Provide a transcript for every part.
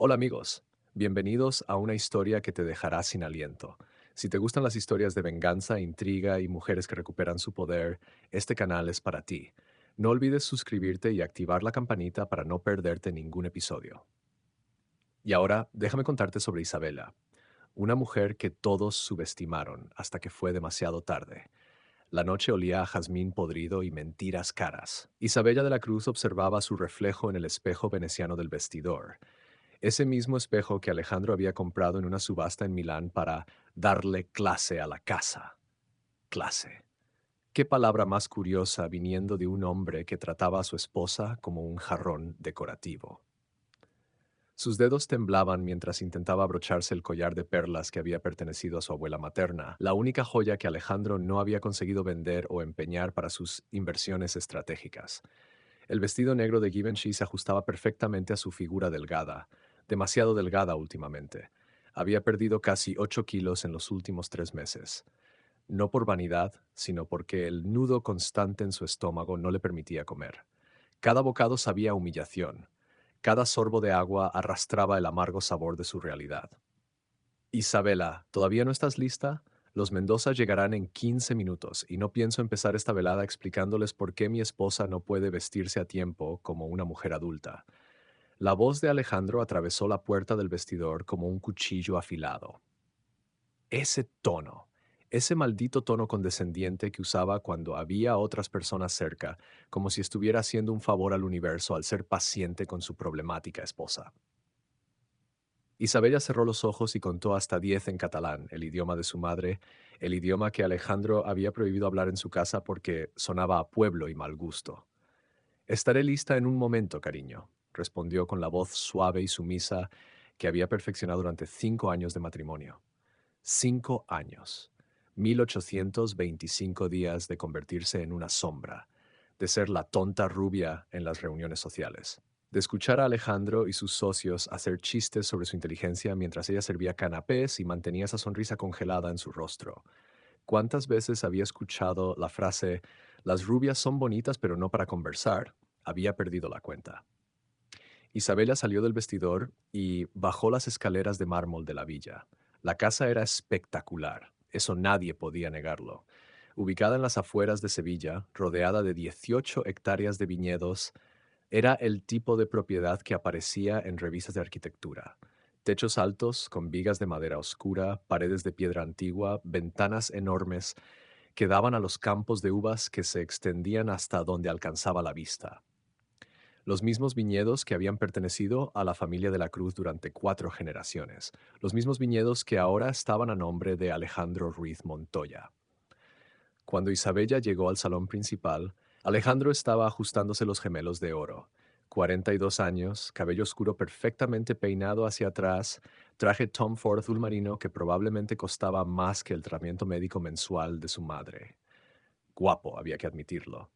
Hola amigos, bienvenidos a una historia que te dejará sin aliento. Si te gustan las historias de venganza, intriga y mujeres que recuperan su poder, este canal es para ti. No olvides suscribirte y activar la campanita para no perderte ningún episodio. Y ahora, déjame contarte sobre Isabela, una mujer que todos subestimaron hasta que fue demasiado tarde. La noche olía a jazmín podrido y mentiras caras. Isabella de la Cruz observaba su reflejo en el espejo veneciano del vestidor, ese mismo espejo que Alejandro había comprado en una subasta en Milán para darle clase a la casa. Clase. Qué palabra más curiosa viniendo de un hombre que trataba a su esposa como un jarrón decorativo. Sus dedos temblaban mientras intentaba abrocharse el collar de perlas que había pertenecido a su abuela materna, la única joya que Alejandro no había conseguido vender o empeñar para sus inversiones estratégicas. El vestido negro de Givenchy se ajustaba perfectamente a su figura delgada, demasiado delgada últimamente. Había perdido casi 8 kilos en los últimos 3 meses. No por vanidad, sino porque el nudo constante en su estómago no le permitía comer. Cada bocado sabía a humillación. Cada sorbo de agua arrastraba el amargo sabor de su realidad. Isabela, ¿todavía no estás lista? Los Mendoza llegarán en 15 minutos y no pienso empezar esta velada explicándoles por qué mi esposa no puede vestirse a tiempo como una mujer adulta. La voz de Alejandro atravesó la puerta del vestidor como un cuchillo afilado. Ese tono, ese maldito tono condescendiente que usaba cuando había otras personas cerca, como si estuviera haciendo un favor al universo al ser paciente con su problemática esposa. Isabella cerró los ojos y contó hasta 10 en catalán, el idioma de su madre, el idioma que Alejandro había prohibido hablar en su casa porque sonaba a pueblo y mal gusto. Estaré lista en un momento, cariño, respondió con la voz suave y sumisa que había perfeccionado durante 5 años de matrimonio. 5 años. 1825 días de convertirse en una sombra, de ser la tonta rubia en las reuniones sociales, de escuchar a Alejandro y sus socios hacer chistes sobre su inteligencia mientras ella servía canapés y mantenía esa sonrisa congelada en su rostro. ¿Cuántas veces había escuchado la frase, las rubias son bonitas pero no para conversar? Había perdido la cuenta. Isabela salió del vestidor y bajó las escaleras de mármol de la villa. La casa era espectacular, eso nadie podía negarlo. Ubicada en las afueras de Sevilla, rodeada de 18 hectáreas de viñedos, era el tipo de propiedad que aparecía en revistas de arquitectura. Techos altos, con vigas de madera oscura, paredes de piedra antigua, ventanas enormes que daban a los campos de uvas que se extendían hasta donde alcanzaba la vista. Los mismos viñedos que habían pertenecido a la familia de la Cruz durante 4 generaciones, los mismos viñedos que ahora estaban a nombre de Alejandro Ruiz Montoya. Cuando Isabella llegó al salón principal, Alejandro estaba ajustándose los gemelos de oro. 42 años, cabello oscuro perfectamente peinado hacia atrás, traje Tom Ford azul marino que probablemente costaba más que el tratamiento médico mensual de su madre. Guapo, había que admitirlo.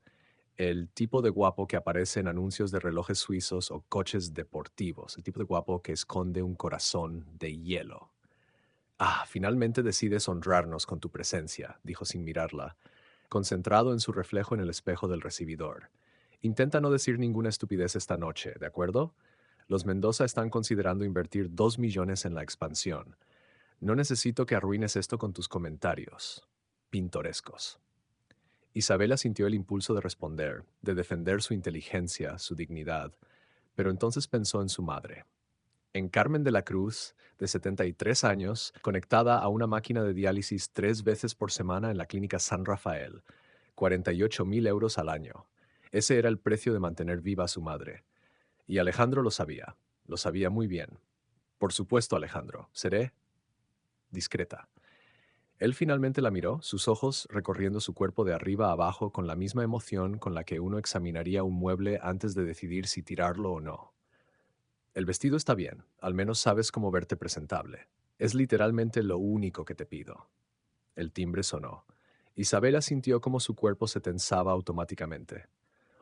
El tipo de guapo que aparece en anuncios de relojes suizos o coches deportivos, el tipo de guapo que esconde un corazón de hielo. Ah, finalmente decides honrarnos con tu presencia, dijo sin mirarla, concentrado en su reflejo en el espejo del recibidor. Intenta no decir ninguna estupidez esta noche, ¿de acuerdo? Los Mendoza están considerando invertir 2 millones en la expansión. No necesito que arruines esto con tus comentarios pintorescos. Isabela sintió el impulso de responder, de defender su inteligencia, su dignidad, pero entonces pensó en su madre. En Carmen de la Cruz, de 73 años, conectada a una máquina de diálisis 3 veces por semana en la clínica San Rafael, 48.000 euros al año. Ese era el precio de mantener viva a su madre. Y Alejandro lo sabía muy bien. Por supuesto, Alejandro, seré discreta. Él finalmente la miró, sus ojos recorriendo su cuerpo de arriba a abajo con la misma emoción con la que uno examinaría un mueble antes de decidir si tirarlo o no. El vestido está bien, al menos sabes cómo verte presentable. Es literalmente lo único que te pido. El timbre sonó. Isabela sintió cómo su cuerpo se tensaba automáticamente.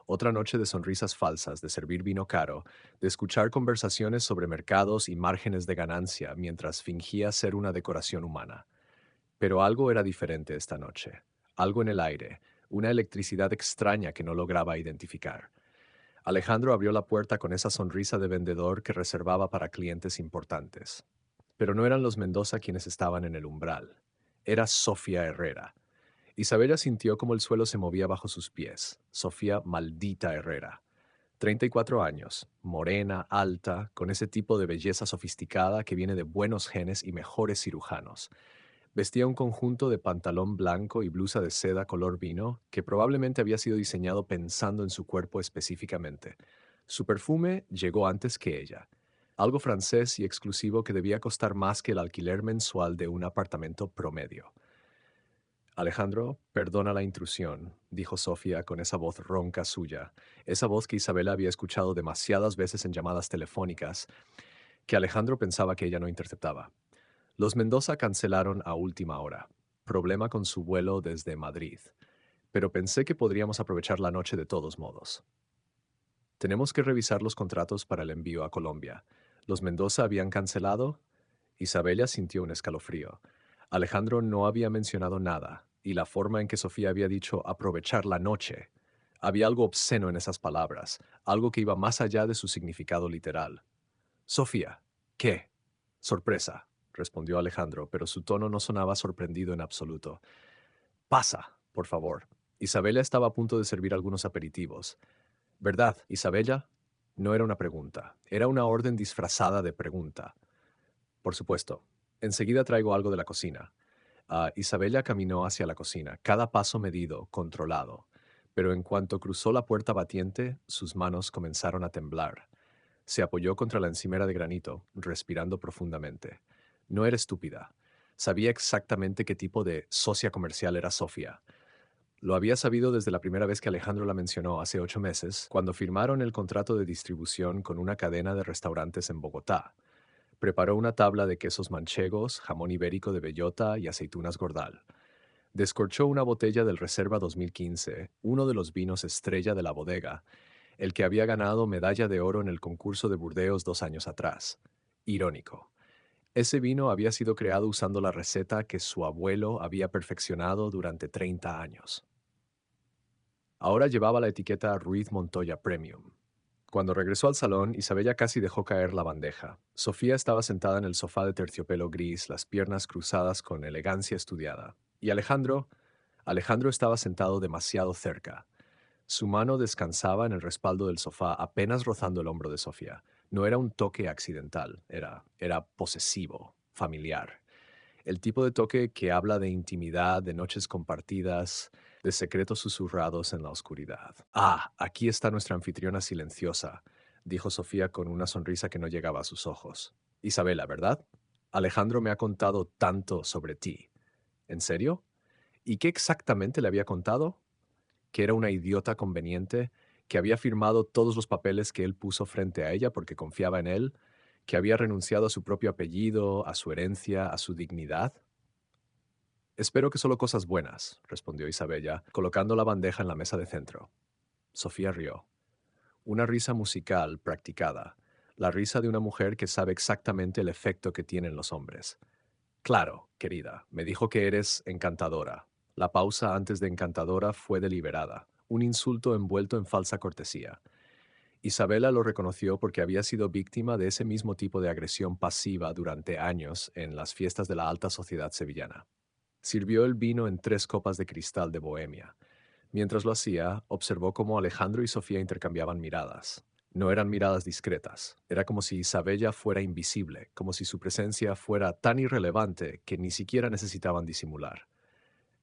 Otra noche de sonrisas falsas, de servir vino caro, de escuchar conversaciones sobre mercados y márgenes de ganancia mientras fingía ser una decoración humana. Pero algo era diferente esta noche. Algo en el aire, una electricidad extraña que no lograba identificar. Alejandro abrió la puerta con esa sonrisa de vendedor que reservaba para clientes importantes. Pero no eran los Mendoza quienes estaban en el umbral. Era Sofía Herrera. Isabella sintió como el suelo se movía bajo sus pies. Sofía maldita Herrera. 34 años, morena, alta, con ese tipo de belleza sofisticada que viene de buenos genes y mejores cirujanos. Vestía un conjunto de pantalón blanco y blusa de seda color vino que probablemente había sido diseñado pensando en su cuerpo específicamente. Su perfume llegó antes que ella, algo francés y exclusivo que debía costar más que el alquiler mensual de un apartamento promedio. Alejandro, perdona la intrusión, dijo Sofía con esa voz ronca suya, esa voz que Isabela había escuchado demasiadas veces en llamadas telefónicas, que Alejandro pensaba que ella no interceptaba. Los Mendoza cancelaron a última hora. Problema con su vuelo desde Madrid. Pero pensé que podríamos aprovechar la noche de todos modos. Tenemos que revisar los contratos para el envío a Colombia. Los Mendoza habían cancelado. Isabella sintió un escalofrío. Alejandro no había mencionado nada, y la forma en que Sofía había dicho aprovechar la noche. Había algo obsceno en esas palabras, algo que iba más allá de su significado literal. Sofía, ¿qué? Sorpresa, respondió Alejandro, pero su tono no sonaba sorprendido en absoluto. Pasa, por favor. Isabella estaba a punto de servir algunos aperitivos. ¿Verdad, Isabella? No era una pregunta, era una orden disfrazada de pregunta. Por supuesto. Enseguida traigo algo de la cocina. Isabella caminó hacia la cocina, cada paso medido, controlado. Pero en cuanto cruzó la puerta batiente, sus manos comenzaron a temblar. Se apoyó contra la encimera de granito, respirando profundamente. No era estúpida. Sabía exactamente qué tipo de socia comercial era Sofía. Lo había sabido desde la primera vez que Alejandro la mencionó hace 8 meses, cuando firmaron el contrato de distribución con una cadena de restaurantes en Bogotá. Preparó una tabla de quesos manchegos, jamón ibérico de bellota y aceitunas gordal. Descorchó una botella del Reserva 2015, uno de los vinos estrella de la bodega, el que había ganado medalla de oro en el concurso de Burdeos 2 años atrás. Irónico. Ese vino había sido creado usando la receta que su abuelo había perfeccionado durante 30 años. Ahora llevaba la etiqueta Ruiz Montoya Premium. Cuando regresó al salón, Isabella casi dejó caer la bandeja. Sofía estaba sentada en el sofá de terciopelo gris, las piernas cruzadas con elegancia estudiada. Y Alejandro estaba sentado demasiado cerca. Su mano descansaba en el respaldo del sofá, apenas rozando el hombro de Sofía. No era un toque accidental, era posesivo, familiar. El tipo de toque que habla de intimidad, de noches compartidas, de secretos susurrados en la oscuridad. Aquí está nuestra anfitriona silenciosa, dijo Sofía con una sonrisa que no llegaba a sus ojos. Isabela, ¿verdad? Alejandro me ha contado tanto sobre ti. ¿En serio? ¿Y qué exactamente le había contado? Que era una idiota conveniente, que había firmado todos los papeles que él puso frente a ella porque confiaba en él, que había renunciado a su propio apellido, a su herencia, a su dignidad. Espero que solo cosas buenas, respondió Isabella, colocando la bandeja en la mesa de centro. Sofía rió. Una risa musical, practicada, la risa de una mujer que sabe exactamente el efecto que tienen los hombres. Claro, querida, me dijo que eres encantadora. La pausa antes de encantadora fue deliberada, un insulto envuelto en falsa cortesía. Isabela lo reconoció porque había sido víctima de ese mismo tipo de agresión pasiva durante años en las fiestas de la alta sociedad sevillana. Sirvió el vino en 3 copas de cristal de Bohemia. Mientras lo hacía, observó cómo Alejandro y Sofía intercambiaban miradas. No eran miradas discretas. Era como si Isabella fuera invisible, como si su presencia fuera tan irrelevante que ni siquiera necesitaban disimular.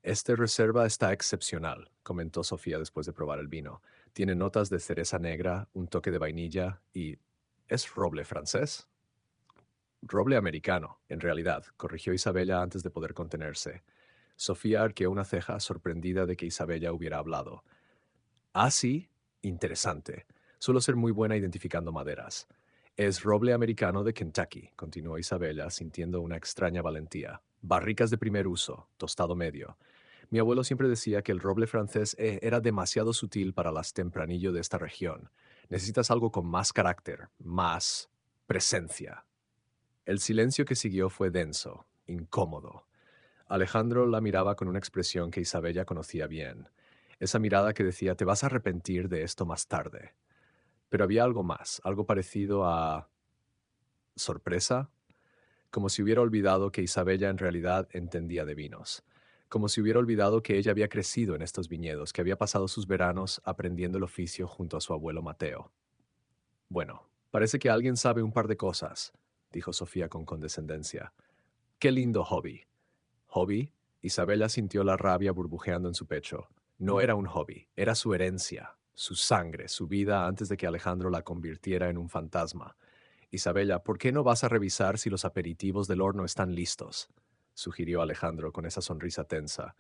Este reserva está excepcional, comentó Sofía después de probar el vino. Tiene notas de cereza negra, un toque de vainilla y... ¿Es roble francés? Roble americano, en realidad, corrigió Isabella antes de poder contenerse. Sofía arqueó una ceja sorprendida de que Isabella hubiera hablado. Ah, sí, interesante. Suelo ser muy buena identificando maderas. Es roble americano de Kentucky, continuó Isabella, sintiendo una extraña valentía. Barricas de primer uso, tostado medio. Mi abuelo siempre decía que el roble francés era demasiado sutil para las tempranillo de esta región. Necesitas algo con más carácter, más presencia. El silencio que siguió fue denso, incómodo. Alejandro la miraba con una expresión que Isabella conocía bien. Esa mirada que decía, te vas a arrepentir de esto más tarde. Pero había algo más, algo parecido a sorpresa, como si hubiera olvidado que Isabella en realidad entendía de vinos, como si hubiera olvidado que ella había crecido en estos viñedos, que había pasado sus veranos aprendiendo el oficio junto a su abuelo Mateo. Bueno, parece que alguien sabe un par de cosas, dijo Sofía con condescendencia. Qué lindo hobby. ¿Hobby? Isabella sintió la rabia burbujeando en su pecho. No era un hobby, era su herencia, su sangre, su vida antes de que Alejandro la convirtiera en un fantasma. Isabella, ¿por qué no vas a revisar si los aperitivos del horno están listos? Sugirió Alejandro con esa sonrisa tensa.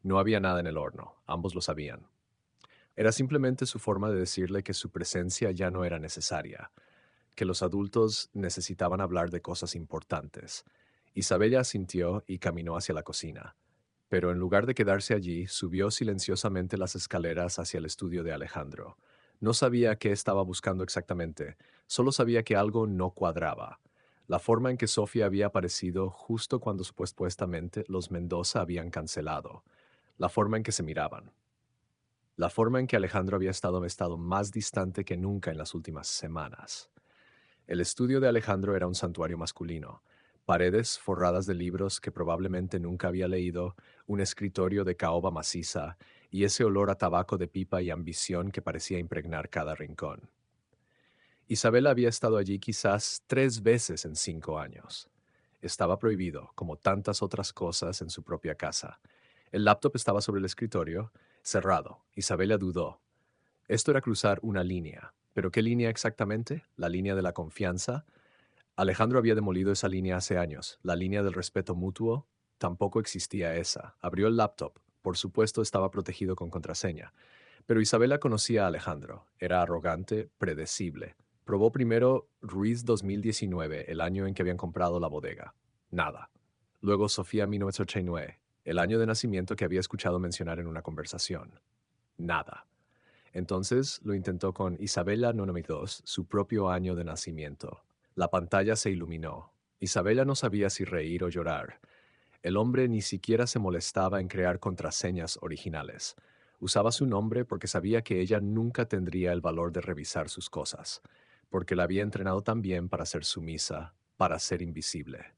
No había nada en el horno, ambos lo sabían. Era simplemente su forma de decirle que su presencia ya no era necesaria, que los adultos necesitaban hablar de cosas importantes. Isabella asintió y caminó hacia la cocina, pero en lugar de quedarse allí, subió silenciosamente las escaleras hacia el estudio de Alejandro. No sabía qué estaba buscando exactamente, solo sabía que algo no cuadraba. La forma en que Sofía había aparecido justo cuando supuestamente los Mendoza habían cancelado. La forma en que se miraban. La forma en que Alejandro había estado más distante que nunca en las últimas semanas. El estudio de Alejandro era un santuario masculino. Paredes forradas de libros que probablemente nunca había leído, un escritorio de caoba maciza y ese olor a tabaco de pipa y ambición que parecía impregnar cada rincón. Isabel había estado allí quizás 3 veces en 5 años. Estaba prohibido, como tantas otras cosas, en su propia casa. El laptop estaba sobre el escritorio, cerrado. Isabella dudó. Esto era cruzar una línea. ¿Pero qué línea exactamente? ¿La línea de la confianza? Alejandro había demolido esa línea hace años. La línea del respeto mutuo tampoco existía esa. Abrió el laptop. Por supuesto estaba protegido con contraseña. Pero Isabela conocía a Alejandro. Era arrogante, predecible. Probó primero Ruiz 2019, el año en que habían comprado la bodega. Nada. Luego Sofía 1989, el año de nacimiento que había escuchado mencionar en una conversación. Nada. Entonces lo intentó con Isabella 992, su propio año de nacimiento. La pantalla se iluminó. Isabella no sabía si reír o llorar. El hombre ni siquiera se molestaba en crear contraseñas originales. Usaba su nombre porque sabía que ella nunca tendría el valor de revisar sus cosas, porque la había entrenado tan bien para ser sumisa, para ser invisible.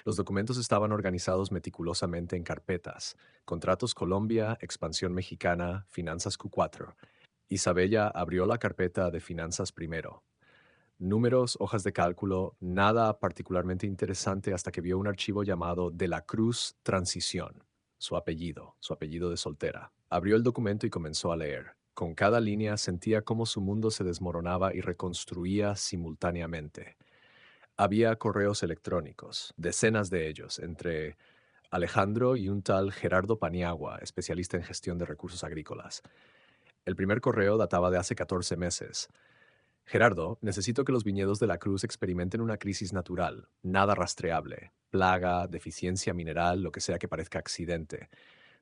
Los documentos estaban organizados meticulosamente en carpetas: Contratos Colombia, Expansión Mexicana, Finanzas Q4. Isabella abrió la carpeta de finanzas primero. Números, hojas de cálculo, nada particularmente interesante hasta que vio un archivo llamado De la Cruz Transición, su apellido de soltera. Abrió el documento y comenzó a leer. Con cada línea sentía cómo su mundo se desmoronaba y reconstruía simultáneamente. Había correos electrónicos, decenas de ellos, entre Alejandro y un tal Gerardo Paniagua, especialista en gestión de recursos agrícolas. El primer correo databa de hace 14 meses. Gerardo, necesito que los viñedos de la Cruz experimenten una crisis natural, nada rastreable, plaga, deficiencia mineral, lo que sea que parezca accidente.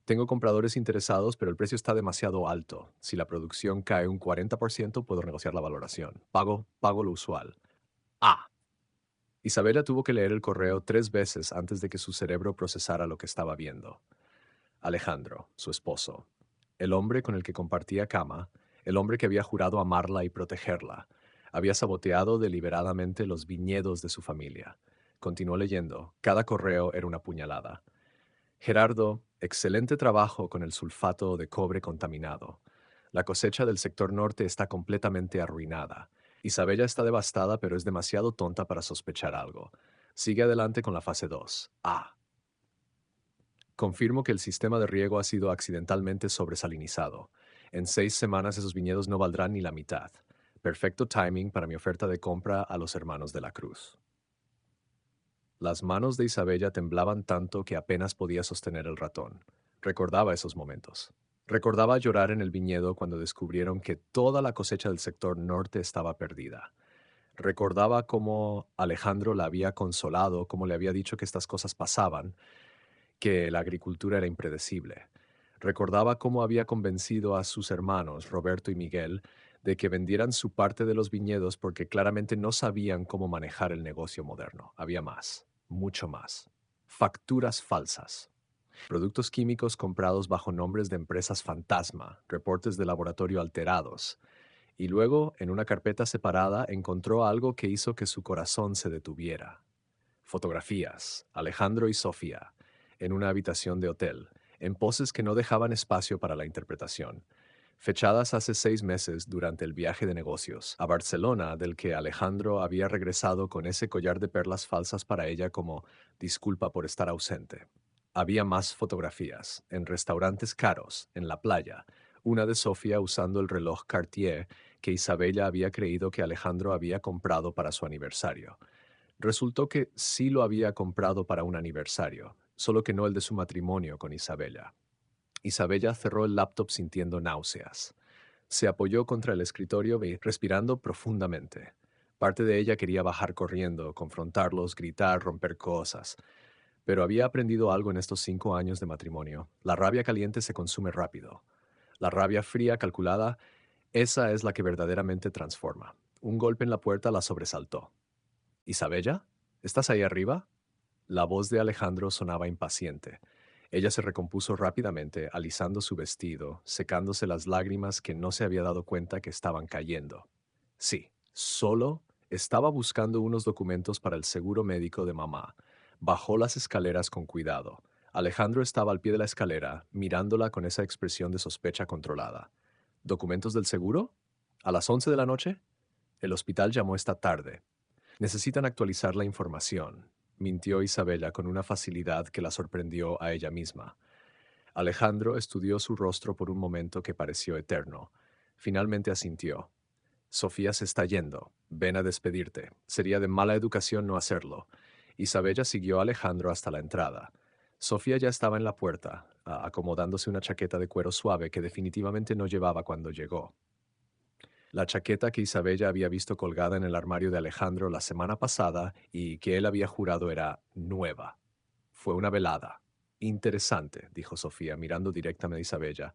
Tengo compradores interesados, pero el precio está demasiado alto. Si la producción cae un 40%, puedo negociar la valoración. Pago lo usual. Ah. Isabela tuvo que leer el correo 3 veces antes de que su cerebro procesara lo que estaba viendo. Alejandro, su esposo, el hombre con el que compartía cama, el hombre que había jurado amarla y protegerla, había saboteado deliberadamente los viñedos de su familia. Continuó leyendo. Cada correo era una puñalada. Gerardo, excelente trabajo con el sulfato de cobre contaminado. La cosecha del sector norte está completamente arruinada. Isabella está devastada, pero es demasiado tonta para sospechar algo. Sigue adelante con la fase 2. Ah. Confirmo que el sistema de riego ha sido accidentalmente sobresalinizado. En 6 semanas esos viñedos no valdrán ni la mitad. Perfecto timing para mi oferta de compra a los hermanos de la Cruz. Las manos de Isabella temblaban tanto que apenas podía sostener el ratón. Recordaba esos momentos. Recordaba llorar en el viñedo cuando descubrieron que toda la cosecha del sector norte estaba perdida. Recordaba cómo Alejandro la había consolado, cómo le había dicho que estas cosas pasaban, que la agricultura era impredecible. Recordaba cómo había convencido a sus hermanos, Roberto y Miguel, de que vendieran su parte de los viñedos porque claramente no sabían cómo manejar el negocio moderno. Había más, mucho más. Facturas falsas. Productos químicos comprados bajo nombres de empresas fantasma, reportes de laboratorio alterados. y luego, en una carpeta separada, encontró algo que hizo que su corazón se detuviera. Fotografías, Alejandro y Sofía, en una habitación de hotel, en poses que no dejaban espacio para la interpretación, fechadas hace 6 meses durante el viaje de negocios a Barcelona del que Alejandro había regresado con ese collar de perlas falsas para ella como disculpa por estar ausente. Había más fotografías, en restaurantes caros, en la playa, una de Sofía usando el reloj Cartier que Isabella había creído que Alejandro había comprado para su aniversario. Resultó que sí lo había comprado para un aniversario, solo que no el de su matrimonio con Isabella. Isabella cerró el laptop sintiendo náuseas. Se apoyó contra el escritorio y respirando profundamente. Parte de ella quería bajar corriendo, confrontarlos, gritar, romper cosas. Pero había aprendido algo en estos 5 años de matrimonio. La rabia caliente se consume rápido. La rabia fría, calculada, esa es la que verdaderamente transforma. Un golpe en la puerta la sobresaltó. ¿Isabella? ¿Estás ahí arriba? La voz de Alejandro sonaba impaciente. Ella se recompuso rápidamente, alisando su vestido, secándose las lágrimas que no se había dado cuenta que estaban cayendo. Sí, solo estaba buscando unos documentos para el seguro médico de mamá. Bajó las escaleras con cuidado. Alejandro estaba al pie de la escalera, mirándola con esa expresión de sospecha controlada. ¿Documentos del seguro? ¿A las 11 de la noche? El hospital llamó esta tarde. Necesitan actualizar la información, mintió Isabella con una facilidad que la sorprendió a ella misma. Alejandro estudió su rostro por un momento que pareció eterno. Finalmente asintió. Sofía se está yendo. Ven a despedirte. Sería de mala educación no hacerlo. Isabella siguió a Alejandro hasta la entrada. Sofía ya estaba en la puerta, acomodándose una chaqueta de cuero suave que definitivamente no llevaba cuando llegó. La chaqueta que Isabella había visto colgada en el armario de Alejandro la semana pasada y que él había jurado era nueva. Fue una velada. Interesante, dijo Sofía, mirando directamente a Isabella.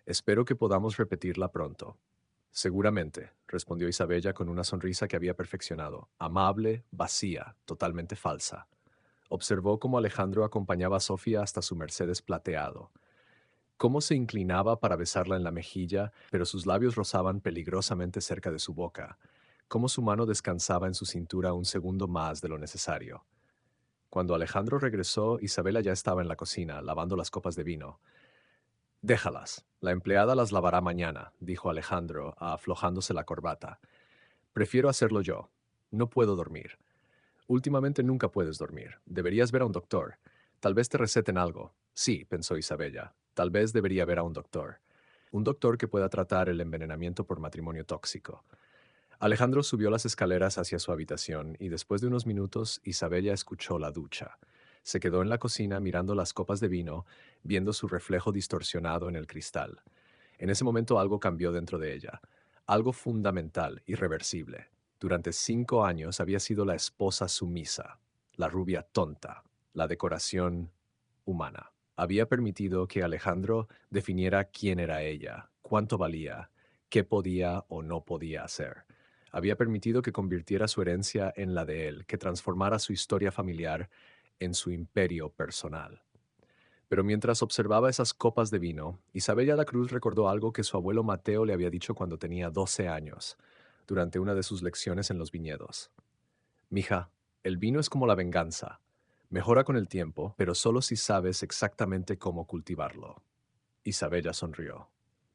Espero que podamos repetirla pronto. Seguramente, respondió Isabella con una sonrisa que había perfeccionado, amable, vacía, totalmente falsa. Observó cómo Alejandro acompañaba a Sofía hasta su Mercedes plateado. Cómo se inclinaba para besarla en la mejilla, pero sus labios rozaban peligrosamente cerca de su boca. Cómo su mano descansaba en su cintura un segundo más de lo necesario. Cuando Alejandro regresó, Isabela ya estaba en la cocina, lavando las copas de vino. Déjalas. La empleada las lavará mañana, dijo Alejandro, aflojándose la corbata. Prefiero hacerlo yo. No puedo dormir. Últimamente nunca puedes dormir. Deberías ver a un doctor. Tal vez te receten algo. Sí, pensó Isabella. Tal vez debería ver a un doctor. Un doctor que pueda tratar el envenenamiento por matrimonio tóxico. Alejandro subió las escaleras hacia su habitación y después de unos minutos Isabella escuchó la ducha. Se quedó en la cocina mirando las copas de vino, viendo su reflejo distorsionado en el cristal. En ese momento algo cambió dentro de ella. Algo fundamental, irreversible. Durante 5 años había sido la esposa sumisa, la rubia tonta, la decoración humana. Había permitido que Alejandro definiera quién era ella, cuánto valía, qué podía o no podía hacer. Había permitido que convirtiera su herencia en la de él, que transformara su historia familiar en su imperio personal. Pero mientras observaba esas copas de vino, Isabella la Cruz recordó algo que su abuelo Mateo le había dicho cuando tenía 12 años, durante una de sus lecciones en los viñedos. Mija, el vino es como la venganza. Mejora con el tiempo, pero solo si sabes exactamente cómo cultivarlo. Isabella sonrió.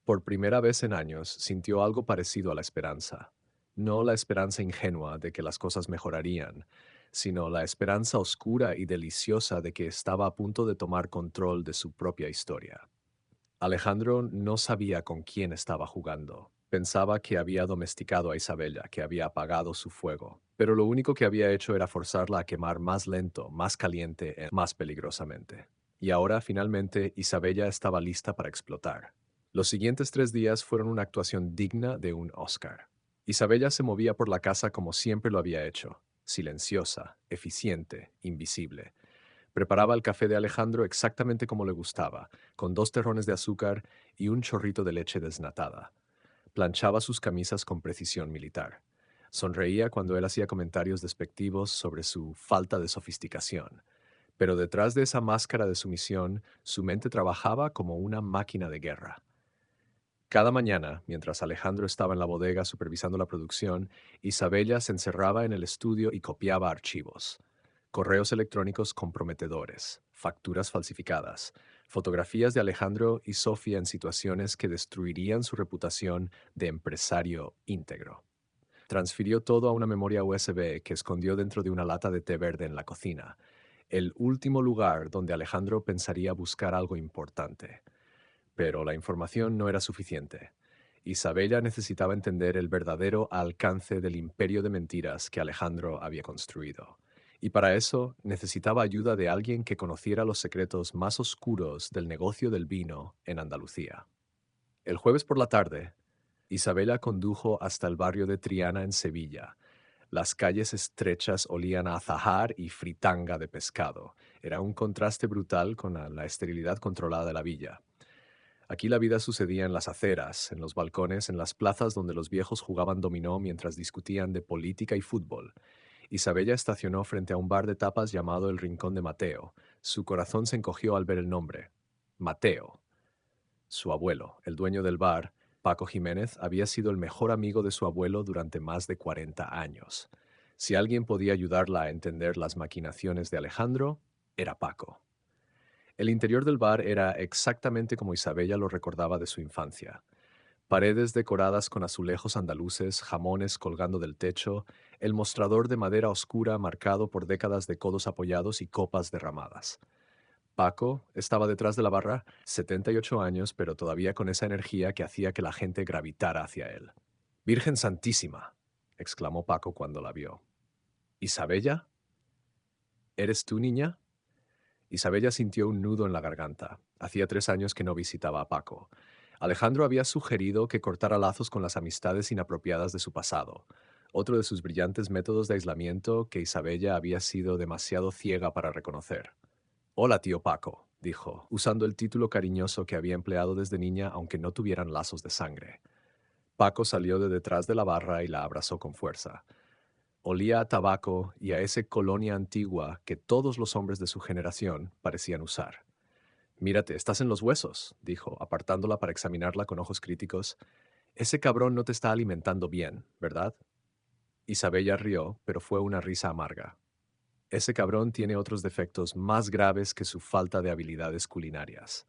Por primera vez en años sintió algo parecido a la esperanza. No la esperanza ingenua de que las cosas mejorarían, sino la esperanza oscura y deliciosa de que estaba a punto de tomar control de su propia historia. Alejandro no sabía con quién estaba jugando. Pensaba que había domesticado a Isabella, que había apagado su fuego, pero lo único que había hecho era forzarla a quemar más lento, más caliente, más peligrosamente. Y ahora, finalmente, Isabella estaba lista para explotar. Los siguientes 3 días fueron una actuación digna de un Oscar. Isabella se movía por la casa como siempre lo había hecho, silenciosa, eficiente, invisible. Preparaba el café de Alejandro exactamente como le gustaba, con 2 terrones de azúcar y un chorrito de leche desnatada. Planchaba sus camisas con precisión militar. Sonreía cuando él hacía comentarios despectivos sobre su falta de sofisticación. Pero detrás de esa máscara de sumisión, su mente trabajaba como una máquina de guerra. Cada mañana, mientras Alejandro estaba en la bodega supervisando la producción, Isabella se encerraba en el estudio y copiaba archivos. Correos electrónicos comprometedores, facturas falsificadas, fotografías de Alejandro y Sofía en situaciones que destruirían su reputación de empresario íntegro. Transfirió todo a una memoria USB que escondió dentro de una lata de té verde en la cocina, el último lugar donde Alejandro pensaría buscar algo importante. Pero la información no era suficiente. Isabella necesitaba entender el verdadero alcance del imperio de mentiras que Alejandro había construido. Y para eso necesitaba ayuda de alguien que conociera los secretos más oscuros del negocio del vino en Andalucía. El jueves por la tarde, Isabella condujo hasta el barrio de Triana en Sevilla. Las calles estrechas olían a azahar y fritanga de pescado. Era un contraste brutal con la esterilidad controlada de la villa. Aquí la vida sucedía en las aceras, en los balcones, en las plazas donde los viejos jugaban dominó mientras discutían de política y fútbol. Isabella estacionó frente a un bar de tapas llamado El Rincón de Mateo. Su corazón se encogió al ver el nombre. Mateo. Su abuelo, el dueño del bar, Paco Jiménez, había sido el mejor amigo de su abuelo durante más de 40 años. Si alguien podía ayudarla a entender las maquinaciones de Alejandro, era Paco. El interior del bar era exactamente como Isabella lo recordaba de su infancia. Paredes decoradas con azulejos andaluces, jamones colgando del techo, el mostrador de madera oscura marcado por décadas de codos apoyados y copas derramadas. Paco estaba detrás de la barra, 78 años, pero todavía con esa energía que hacía que la gente gravitara hacia él. «Virgen Santísima», exclamó Paco cuando la vio. «¿Isabella? ¿Eres tú, niña?» Isabella sintió un nudo en la garganta. Hacía 3 años que no visitaba a Paco. Alejandro había sugerido que cortara lazos con las amistades inapropiadas de su pasado, otro de sus brillantes métodos de aislamiento que Isabella había sido demasiado ciega para reconocer. «Hola, tío Paco», dijo, usando el título cariñoso que había empleado desde niña aunque no tuvieran lazos de sangre. Paco salió de detrás de la barra y la abrazó con fuerza. Olía a tabaco y a ese colonia antigua que todos los hombres de su generación parecían usar. «Mírate, estás en los huesos», dijo, apartándola para examinarla con ojos críticos. «Ese cabrón no te está alimentando bien, ¿verdad?» Isabella rió, pero fue una risa amarga. «Ese cabrón tiene otros defectos más graves que su falta de habilidades culinarias».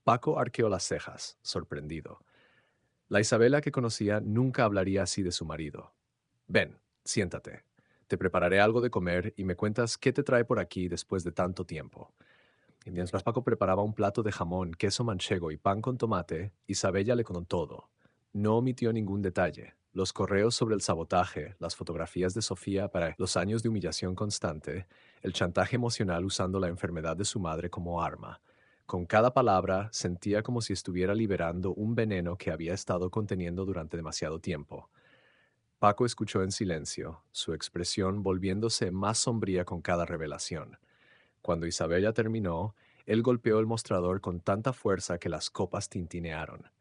Paco arqueó las cejas, sorprendido. La Isabela que conocía nunca hablaría así de su marido. «Ven, siéntate. Te prepararé algo de comer y me cuentas qué te trae por aquí después de tanto tiempo». Y mientras Paco preparaba un plato de jamón, queso manchego y pan con tomate, Isabella le contó todo. No omitió ningún detalle. Los correos sobre el sabotaje, las fotografías de Sofía para los años de humillación constante, el chantaje emocional usando la enfermedad de su madre como arma. Con cada palabra sentía como si estuviera liberando un veneno que había estado conteniendo durante demasiado tiempo. Paco escuchó en silencio, su expresión volviéndose más sombría con cada revelación. Cuando Isabella terminó, él golpeó el mostrador con tanta fuerza que las copas tintinearon.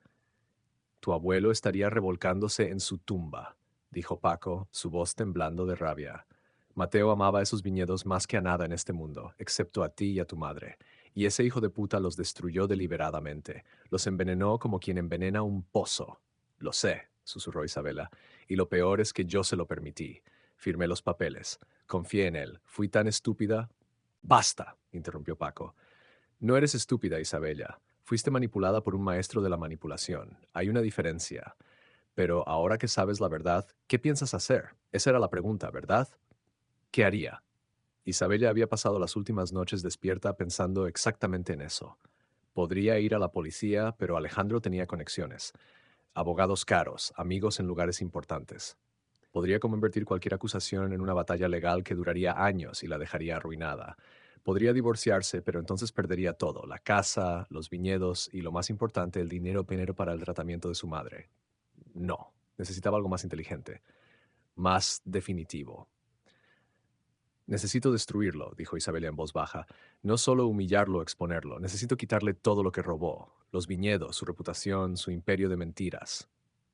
«Tu abuelo estaría revolcándose en su tumba», dijo Paco, su voz temblando de rabia. «Mateo amaba esos viñedos más que a nada en este mundo, excepto a ti y a tu madre. Y ese hijo de puta los destruyó deliberadamente. Los envenenó como quien envenena un pozo». «Lo sé», susurró Isabela, «y lo peor es que yo se lo permití. Firmé los papeles. Confié en él. Fui tan estúpida». «Basta», interrumpió Paco. «No eres estúpida, Isabella. Fuiste manipulada por un maestro de la manipulación. Hay una diferencia. Pero ahora que sabes la verdad, ¿qué piensas hacer? Esa era la pregunta, ¿verdad? ¿Qué haría?» Isabella había pasado las últimas noches despierta pensando exactamente en eso. Podría ir a la policía, pero Alejandro tenía conexiones. Abogados caros, amigos en lugares importantes. Podría convertir cualquier acusación en una batalla legal que duraría años y la dejaría arruinada. Podría divorciarse, pero entonces perdería todo, la casa, los viñedos y, lo más importante, el dinero para el tratamiento de su madre. No, necesitaba algo más inteligente, más definitivo. «Necesito destruirlo», dijo Isabel en voz baja. «No solo humillarlo o exponerlo, necesito quitarle todo lo que robó, los viñedos, su reputación, su imperio de mentiras.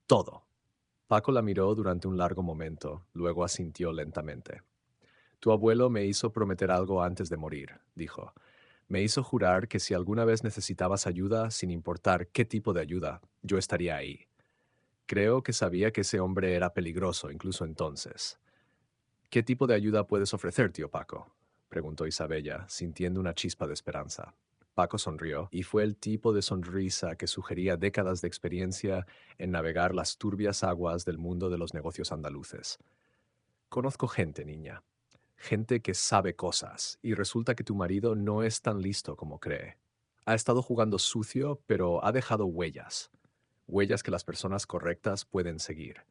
Todo». Paco la miró durante un largo momento, luego asintió lentamente. «Tu abuelo me hizo prometer algo antes de morir», dijo. Me hizo jurar que si alguna vez necesitabas ayuda, sin importar qué tipo de ayuda, yo estaría ahí. Creo que sabía que ese hombre era peligroso incluso entonces. ¿Qué tipo de ayuda puedes ofrecer, tío Paco? Preguntó Isabella, sintiendo una chispa de esperanza. Paco sonrió, y fue el tipo de sonrisa que sugería décadas de experiencia en navegar las turbias aguas del mundo de los negocios andaluces. Conozco gente, niña. Gente que sabe cosas, y resulta que tu marido no es tan listo como cree. Ha estado jugando sucio, pero ha dejado huellas. Huellas que las personas correctas pueden seguir.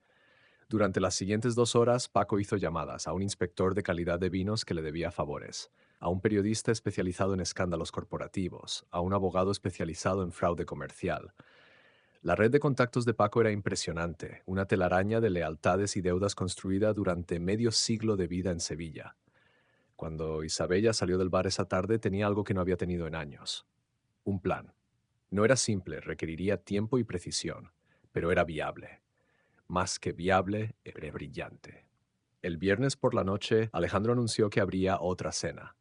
Durante las siguientes 2 horas, Paco hizo llamadas a un inspector de calidad de vinos que le debía favores, a un periodista especializado en escándalos corporativos, a un abogado especializado en fraude comercial. La red de contactos de Paco era impresionante, una telaraña de lealtades y deudas construida durante medio siglo de vida en Sevilla. Cuando Isabella salió del bar esa tarde tenía algo que no había tenido en años. Un plan. No era simple, requeriría tiempo y precisión, pero era viable. Más que viable, era brillante. El viernes por la noche, Alejandro anunció que habría otra cena,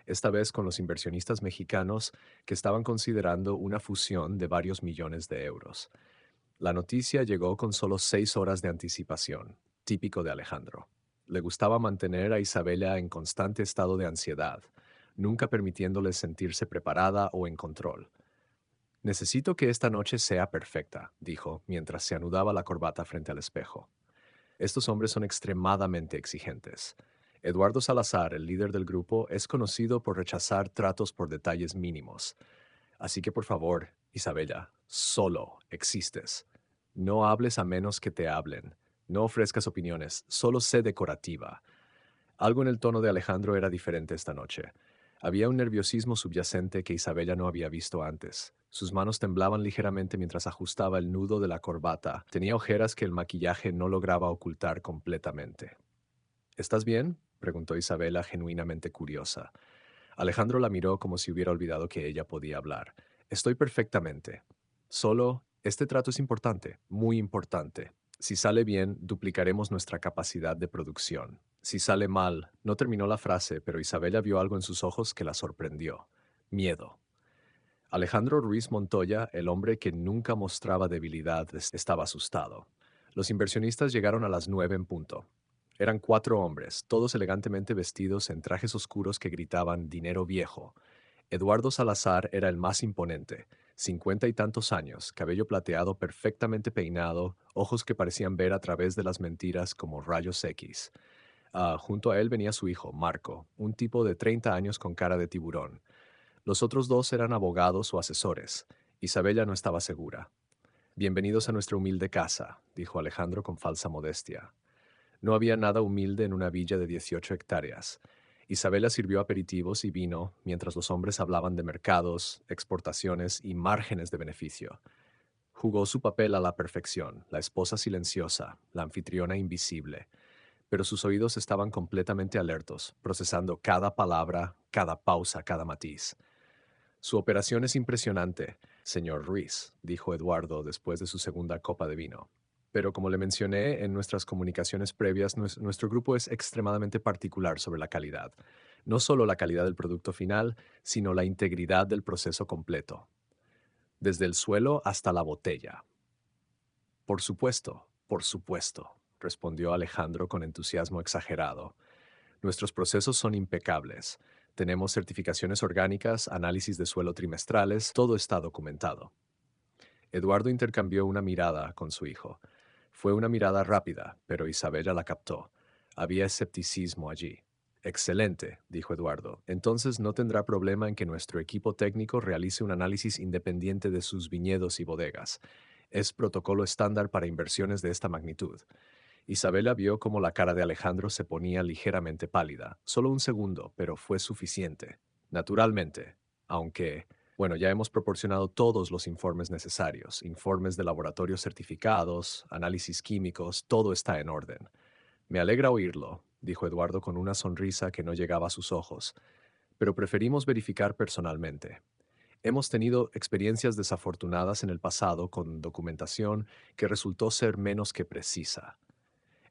esta vez con los inversionistas mexicanos que estaban considerando una fusión de varios millones de euros. La noticia llegó con solo 6 horas de anticipación, típico de Alejandro. Le gustaba mantener a Isabella en constante estado de ansiedad, nunca permitiéndole sentirse preparada o en control. Necesito que esta noche sea perfecta, dijo, mientras se anudaba la corbata frente al espejo. Estos hombres son extremadamente exigentes. Eduardo Salazar, el líder del grupo, es conocido por rechazar tratos por detalles mínimos. Así que por favor, Isabella, solo existes. No hables a menos que te hablen. No ofrezcas opiniones, solo sé decorativa. Algo en el tono de Alejandro era diferente esta noche. Había un nerviosismo subyacente que Isabella no había visto antes. Sus manos temblaban ligeramente mientras ajustaba el nudo de la corbata. Tenía ojeras que el maquillaje no lograba ocultar completamente. ¿Estás bien?, preguntó Isabella, genuinamente curiosa. Alejandro la miró como si hubiera olvidado que ella podía hablar. Estoy perfectamente. Solo, este trato es importante, muy importante. Si sale bien, duplicaremos nuestra capacidad de producción. Si sale mal, no terminó la frase, pero Isabella vio algo en sus ojos que la sorprendió. Miedo. Alejandro Ruiz Montoya, el hombre que nunca mostraba debilidad, estaba asustado. Los inversionistas llegaron a las 9 en punto. Eran 4 hombres, todos elegantemente vestidos en trajes oscuros que gritaban dinero viejo. Eduardo Salazar era el más imponente, 50 y tantos años, cabello plateado perfectamente peinado, ojos que parecían ver a través de las mentiras como rayos X. Junto a él venía su hijo, Marco, un tipo de 30 años con cara de tiburón. Los otros dos eran abogados o asesores. Isabella no estaba segura. Bienvenidos a nuestra humilde casa, dijo Alejandro con falsa modestia. No había nada humilde en una villa de 18 hectáreas. Isabela sirvió aperitivos y vino mientras los hombres hablaban de mercados, exportaciones y márgenes de beneficio. Jugó su papel a la perfección, la esposa silenciosa, la anfitriona invisible, pero sus oídos estaban completamente alertos, procesando cada palabra, cada pausa, cada matiz. Su operación es impresionante, señor Ruiz, dijo Eduardo después de su segunda copa de vino. Pero como le mencioné en nuestras comunicaciones previas, nuestro grupo es extremadamente particular sobre la calidad. No solo la calidad del producto final, sino la integridad del proceso completo, desde el suelo hasta la botella. Por supuesto, respondió Alejandro con entusiasmo exagerado. Nuestros procesos son impecables. Tenemos certificaciones orgánicas, análisis de suelo trimestrales, todo está documentado. Eduardo intercambió una mirada con su hijo. Fue una mirada rápida, pero Isabella la captó. Había escepticismo allí. Excelente, dijo Eduardo. Entonces no tendrá problema en que nuestro equipo técnico realice un análisis independiente de sus viñedos y bodegas. Es protocolo estándar para inversiones de esta magnitud. Isabela vio cómo la cara de Alejandro se ponía ligeramente pálida. Solo un segundo, pero fue suficiente. Naturalmente, aunque, bueno, ya hemos proporcionado todos los informes necesarios, informes de laboratorios certificados, análisis químicos, todo está en orden. Me alegra oírlo, dijo Eduardo con una sonrisa que no llegaba a sus ojos, pero preferimos verificar personalmente. Hemos tenido experiencias desafortunadas en el pasado con documentación que resultó ser menos que precisa.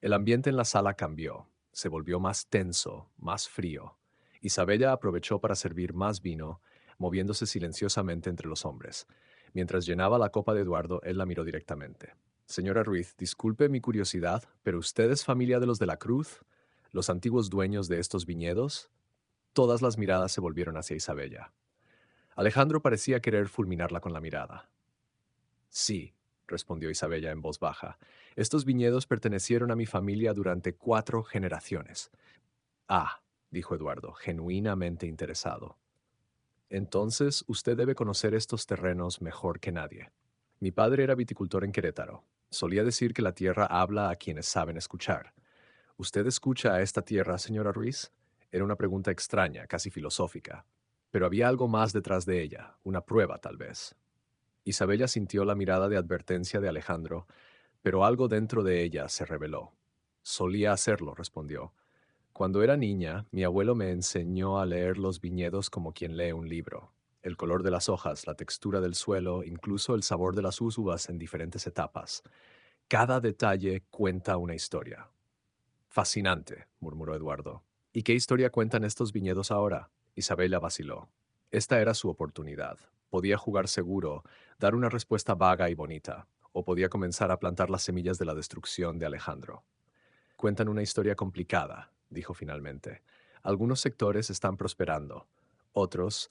El ambiente en la sala cambió, se volvió más tenso, más frío. Isabella aprovechó para servir más vino, moviéndose silenciosamente entre los hombres. Mientras llenaba la copa de Eduardo, él la miró directamente. Señora Ruiz, disculpe mi curiosidad, pero ¿usted es familia de los de la Cruz? ¿Los antiguos dueños de estos viñedos? Todas las miradas se volvieron hacia Isabella. Alejandro parecía querer fulminarla con la mirada. Sí, respondió Isabella en voz baja. Estos viñedos pertenecieron a mi familia durante 4 generaciones. Ah, dijo Eduardo, genuinamente interesado. Entonces, usted debe conocer estos terrenos mejor que nadie. Mi padre era viticultor en Querétaro. Solía decir que la tierra habla a quienes saben escuchar. ¿Usted escucha a esta tierra, señora Ruiz? Era una pregunta extraña, casi filosófica. Pero había algo más detrás de ella, una prueba tal vez. Isabella sintió la mirada de advertencia de Alejandro, pero algo dentro de ella se reveló. Solía hacerlo, respondió. Cuando era niña, mi abuelo me enseñó a leer los viñedos como quien lee un libro. El color de las hojas, la textura del suelo, incluso el sabor de las uvas en diferentes etapas. Cada detalle cuenta una historia. Fascinante, murmuró Eduardo. ¿Y qué historia cuentan estos viñedos ahora? Isabella vaciló. Esta era su oportunidad. Podía jugar seguro, dar una respuesta vaga y bonita, o podía comenzar a plantar las semillas de la destrucción de Alejandro. Cuentan una historia complicada, dijo finalmente. Algunos sectores están prosperando. Otros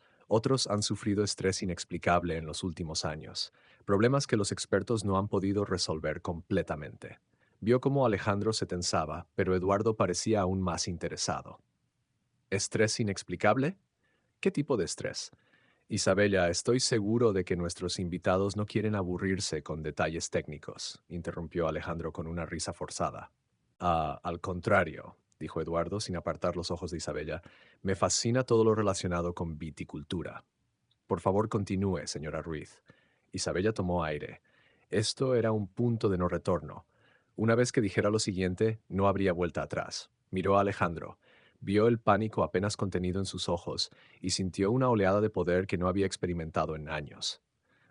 han sufrido estrés inexplicable en los últimos años, problemas que los expertos no han podido resolver completamente. Vio cómo Alejandro se tensaba, pero Eduardo parecía aún más interesado. ¿Estrés inexplicable? ¿Qué tipo de estrés? Isabella, estoy seguro de que nuestros invitados no quieren aburrirse con detalles técnicos, interrumpió Alejandro con una risa forzada. Ah, al contrario, dijo Eduardo sin apartar los ojos de Isabella, me fascina todo lo relacionado con viticultura. Por favor, continúe, señora Ruiz. Isabella tomó aire. Esto era un punto de no retorno. Una vez que dijera lo siguiente, no habría vuelta atrás. Miró a Alejandro. Vio el pánico apenas contenido en sus ojos y sintió una oleada de poder que no había experimentado en años.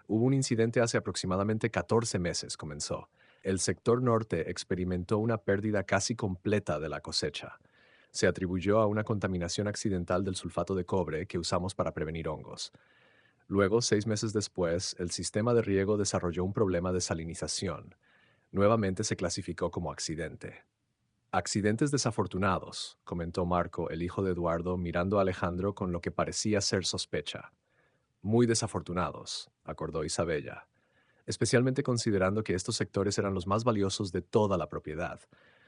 Hubo un incidente hace aproximadamente 14 meses, comenzó. El sector norte experimentó una pérdida casi completa de la cosecha. Se atribuyó a una contaminación accidental del sulfato de cobre que usamos para prevenir hongos. Luego, 6 meses después, el sistema de riego desarrolló un problema de salinización. Nuevamente se clasificó como accidente. Accidentes desafortunados, comentó Marco, el hijo de Eduardo, mirando a Alejandro con lo que parecía ser sospecha. Muy desafortunados, acordó Isabella, especialmente considerando que estos sectores eran los más valiosos de toda la propiedad,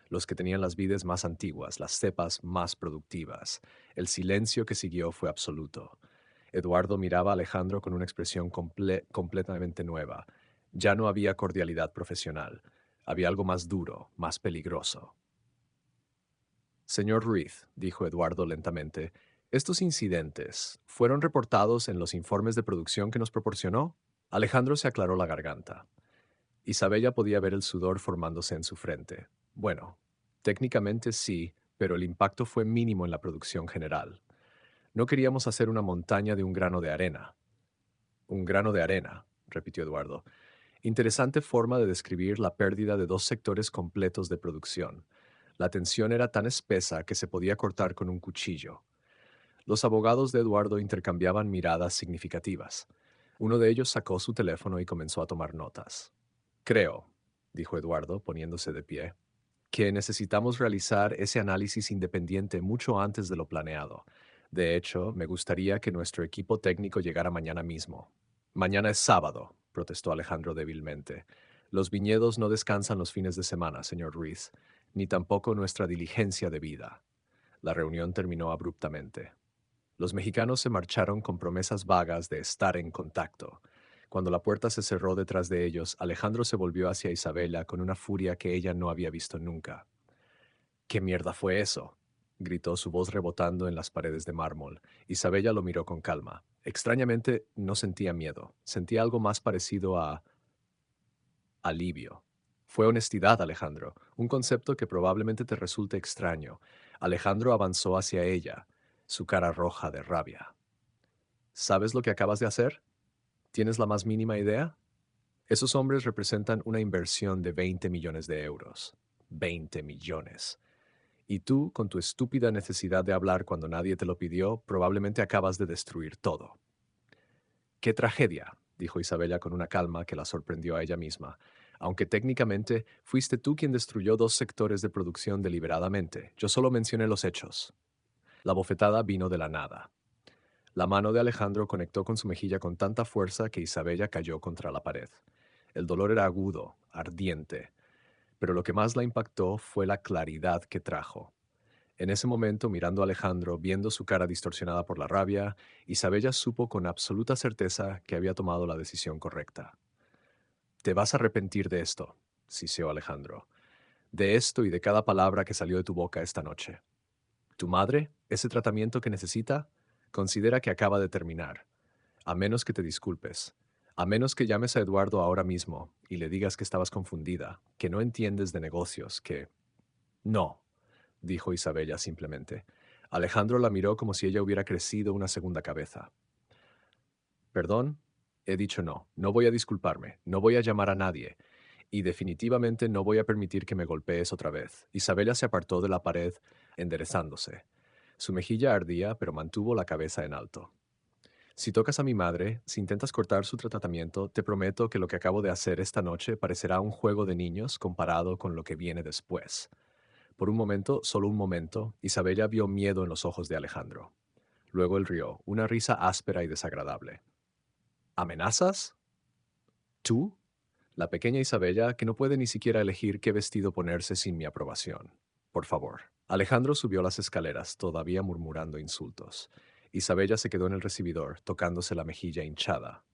los que tenían las vides más antiguas, las cepas más productivas. El silencio que siguió fue absoluto. Eduardo miraba a Alejandro con una expresión completamente nueva. Ya no había cordialidad profesional. Había algo más duro, más peligroso. Señor Ruiz, dijo Eduardo lentamente, ¿estos incidentes fueron reportados en los informes de producción que nos proporcionó? Alejandro se aclaró la garganta. Isabella podía ver el sudor formándose en su frente. Bueno, técnicamente sí, pero el impacto fue mínimo en la producción general. No queríamos hacer una montaña de un grano de arena. Un grano de arena, repitió Eduardo. Interesante forma de describir la pérdida de 2 sectores completos de producción. La tensión era tan espesa que se podía cortar con un cuchillo. Los abogados de Eduardo intercambiaban miradas significativas. Uno de ellos sacó su teléfono y comenzó a tomar notas. Creo, dijo Eduardo, poniéndose de pie, que necesitamos realizar ese análisis independiente mucho antes de lo planeado. De hecho, me gustaría que nuestro equipo técnico llegara mañana mismo. Mañana es sábado, protestó Alejandro débilmente. Los viñedos no descansan los fines de semana, señor Ruiz, ni tampoco nuestra diligencia debida. La reunión terminó abruptamente. Los mexicanos se marcharon con promesas vagas de estar en contacto. Cuando la puerta se cerró detrás de ellos, Alejandro se volvió hacia Isabela con una furia que ella no había visto nunca. ¿Qué mierda fue eso? Gritó, su voz rebotando en las paredes de mármol. Isabella lo miró con calma. Extrañamente, no sentía miedo. Sentía algo más parecido a alivio. Fue honestidad, Alejandro, un concepto que probablemente te resulte extraño. Alejandro avanzó hacia ella, su cara roja de rabia. ¿Sabes lo que acabas de hacer? ¿Tienes la más mínima idea? Esos hombres representan una inversión de 20 millones de euros. 20 millones. Y tú, con tu estúpida necesidad de hablar cuando nadie te lo pidió, probablemente acabas de destruir todo. ¡Qué tragedia!, dijo Isabella con una calma que la sorprendió a ella misma. Aunque técnicamente fuiste tú quien destruyó dos sectores de producción deliberadamente, yo solo mencioné los hechos. La bofetada vino de la nada. La mano de Alejandro conectó con su mejilla con tanta fuerza que Isabella cayó contra la pared. El dolor era agudo, ardiente, pero lo que más la impactó fue la claridad que trajo. En ese momento, mirando a Alejandro, viendo su cara distorsionada por la rabia, Isabella supo con absoluta certeza que había tomado la decisión correcta. Te vas a arrepentir de esto, siseó Alejandro, de esto y de cada palabra que salió de tu boca esta noche. Tu madre, ese tratamiento que necesita, considera que acaba de terminar, a menos que te disculpes, a menos que llames a Eduardo ahora mismo y le digas que estabas confundida, que no entiendes de negocios, que... No, dijo Isabella simplemente. Alejandro la miró como si ella hubiera crecido una segunda cabeza. Perdón, he dicho no, no voy a disculparme, no voy a llamar a nadie, y definitivamente no voy a permitir que me golpees otra vez. Isabella se apartó de la pared, enderezándose. Su mejilla ardía, pero mantuvo la cabeza en alto. Si tocas a mi madre, si intentas cortar su tratamiento, te prometo que lo que acabo de hacer esta noche parecerá un juego de niños comparado con lo que viene después. Por un momento, solo un momento, Isabella vio miedo en los ojos de Alejandro. Luego él rió, una risa áspera y desagradable. ¿Amenazas? ¿Tú? La pequeña Isabella, que no puede ni siquiera elegir qué vestido ponerse sin mi aprobación. Por favor. Alejandro subió las escaleras, todavía murmurando insultos. Isabella se quedó en el recibidor, tocándose la mejilla hinchada.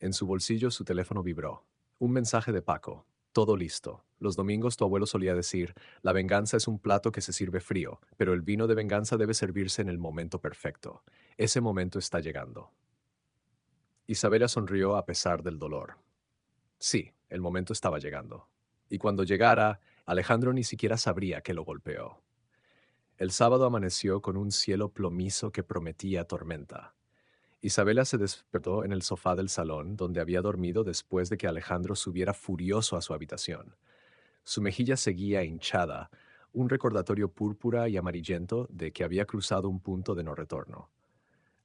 En su bolsillo su teléfono vibró. Un mensaje de Paco. Todo listo. Los domingos tu abuelo solía decir, la venganza es un plato que se sirve frío, pero el vino de venganza debe servirse en el momento perfecto. Ese momento está llegando. Isabella sonrió a pesar del dolor. Sí, el momento estaba llegando. Y cuando llegara, Alejandro ni siquiera sabría que lo golpeó. El sábado amaneció con un cielo plomizo que prometía tormenta. Isabela se despertó en el sofá del salón, donde había dormido después de que Alejandro subiera furioso a su habitación. Su mejilla seguía hinchada, un recordatorio púrpura y amarillento de que había cruzado un punto de no retorno.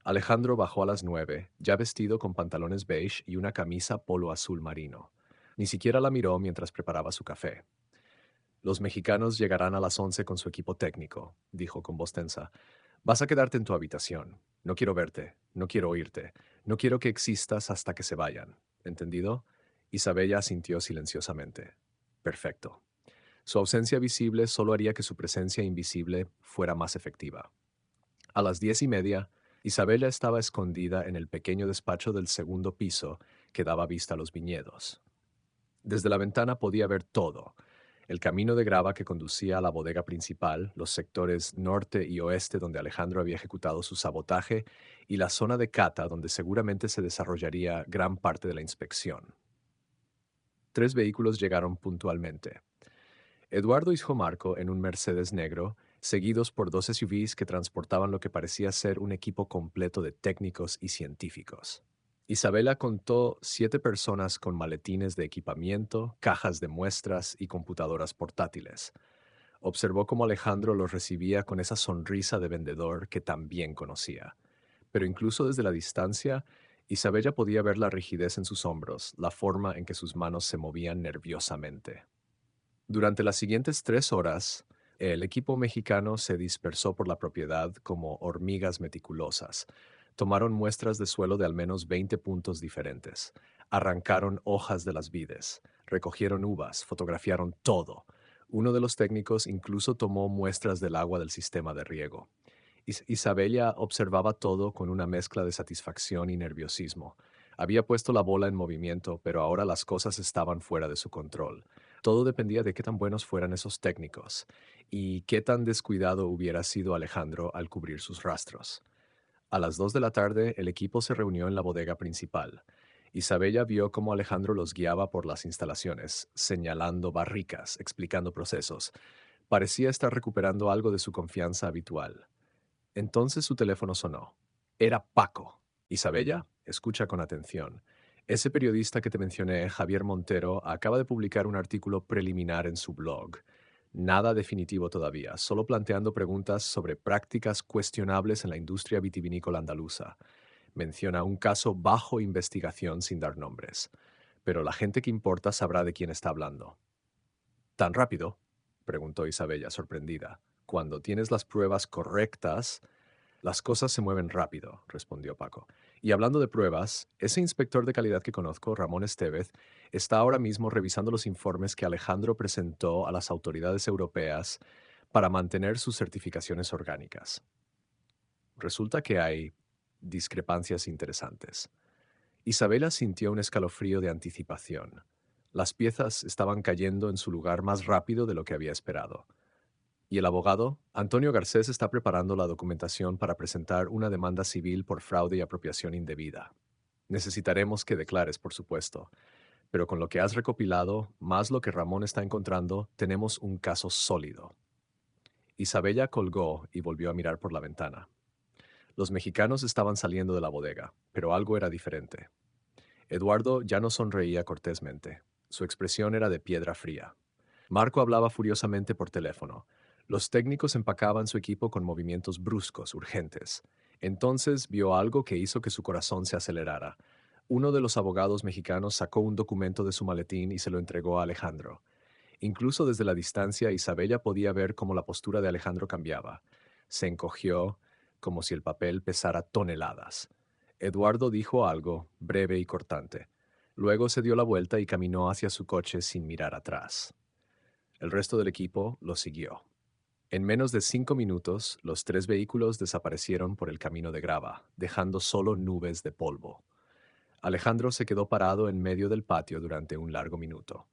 Alejandro bajó a las 9, ya vestido con pantalones beige y una camisa polo azul marino. Ni siquiera la miró mientras preparaba su café. Los mexicanos llegarán a las 11 con su equipo técnico, dijo con voz tensa. Vas a quedarte en tu habitación. No quiero verte, no quiero oírte, no quiero que existas hasta que se vayan. ¿Entendido? Isabella asintió silenciosamente. Perfecto. Su ausencia visible solo haría que su presencia invisible fuera más efectiva. A las 10:30, Isabella estaba escondida en el pequeño despacho del segundo piso que daba vista a los viñedos. Desde la ventana podía ver todo: el camino de grava que conducía a la bodega principal, los sectores norte y oeste donde Alejandro había ejecutado su sabotaje, y la zona de cata donde seguramente se desarrollaría gran parte de la inspección. 3 vehículos llegaron puntualmente. Eduardo y su Marco en un Mercedes negro, seguidos por 2 SUVs que transportaban lo que parecía ser un equipo completo de técnicos y científicos. Isabela contó 7 personas con maletines de equipamiento, cajas de muestras y computadoras portátiles. Observó cómo Alejandro los recibía con esa sonrisa de vendedor que también conocía. Pero incluso desde la distancia, Isabella podía ver la rigidez en sus hombros, la forma en que sus manos se movían nerviosamente. Durante las siguientes 3 horas, el equipo mexicano se dispersó por la propiedad como hormigas meticulosas. Tomaron muestras de suelo de al menos 20 puntos diferentes. Arrancaron hojas de las vides, recogieron uvas, fotografiaron todo. Uno de los técnicos incluso tomó muestras del agua del sistema de riego. Isabella observaba todo con una mezcla de satisfacción y nerviosismo. Había puesto la bola en movimiento, pero ahora las cosas estaban fuera de su control. Todo dependía de qué tan buenos fueran esos técnicos y qué tan descuidado hubiera sido Alejandro al cubrir sus rastros. A las 2 de la tarde, el equipo se reunió en la bodega principal. Isabella vio cómo Alejandro los guiaba por las instalaciones, señalando barricas, explicando procesos. Parecía estar recuperando algo de su confianza habitual. Entonces su teléfono sonó. Era Paco. Isabella, escucha con atención. Ese periodista que te mencioné, Javier Montero, acaba de publicar un artículo preliminar en su blog. Nada definitivo todavía, solo planteando preguntas sobre prácticas cuestionables en la industria vitivinícola andaluza. Menciona un caso bajo investigación sin dar nombres, pero la gente que importa sabrá de quién está hablando. ¿Tan rápido?, preguntó Isabella, sorprendida. Cuando tienes las pruebas correctas, las cosas se mueven rápido, respondió Paco. Y hablando de pruebas, ese inspector de calidad que conozco, Ramón Estevez, está ahora mismo revisando los informes que Alejandro presentó a las autoridades europeas para mantener sus certificaciones orgánicas. Resulta que hay discrepancias interesantes. Isabela sintió un escalofrío de anticipación. Las piezas estaban cayendo en su lugar más rápido de lo que había esperado. ¿Y el abogado? Antonio Garcés está preparando la documentación para presentar una demanda civil por fraude y apropiación indebida. Necesitaremos que declares, por supuesto, pero con lo que has recopilado, más lo que Ramón está encontrando, tenemos un caso sólido. Isabella colgó y volvió a mirar por la ventana. Los mexicanos estaban saliendo de la bodega, pero algo era diferente. Eduardo ya no sonreía cortésmente. Su expresión era de piedra fría. Marco hablaba furiosamente por teléfono. Los técnicos empacaban su equipo con movimientos bruscos, urgentes. Entonces vio algo que hizo que su corazón se acelerara. Uno de los abogados mexicanos sacó un documento de su maletín y se lo entregó a Alejandro. Incluso desde la distancia, Isabella podía ver cómo la postura de Alejandro cambiaba. Se encogió, como si el papel pesara toneladas. Eduardo dijo algo, breve y cortante. Luego se dio la vuelta y caminó hacia su coche sin mirar atrás. El resto del equipo lo siguió. En menos de 5 minutos, los 3 vehículos desaparecieron por el camino de grava, dejando solo nubes de polvo. Alejandro se quedó parado en medio del patio durante un largo minuto.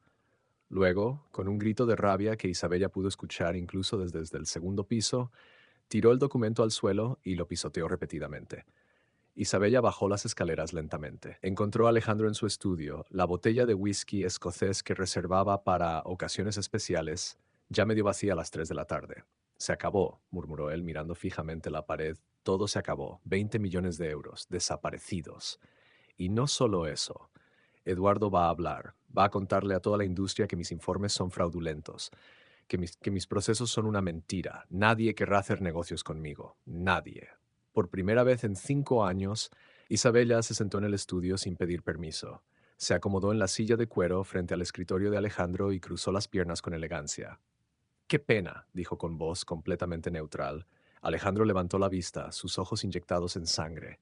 Luego, con un grito de rabia que Isabella pudo escuchar incluso desde el segundo piso, tiró el documento al suelo y lo pisoteó repetidamente. Isabella bajó las escaleras lentamente. Encontró a Alejandro en su estudio, la botella de whisky escocés que reservaba para ocasiones especiales, ya medio vacía a las 3 de la tarde. Se acabó, murmuró él mirando fijamente la pared. Todo se acabó. 20 millones de euros, desaparecidos. Y no solo eso. Eduardo va a hablar, va a contarle a toda la industria que mis informes son fraudulentos, que mis procesos son una mentira. Nadie querrá hacer negocios conmigo. Nadie. Por primera vez en 5 años, Isabella se sentó en el estudio sin pedir permiso. Se acomodó en la silla de cuero frente al escritorio de Alejandro y cruzó las piernas con elegancia. «Qué pena», dijo con voz completamente neutral. Alejandro levantó la vista, sus ojos inyectados en sangre.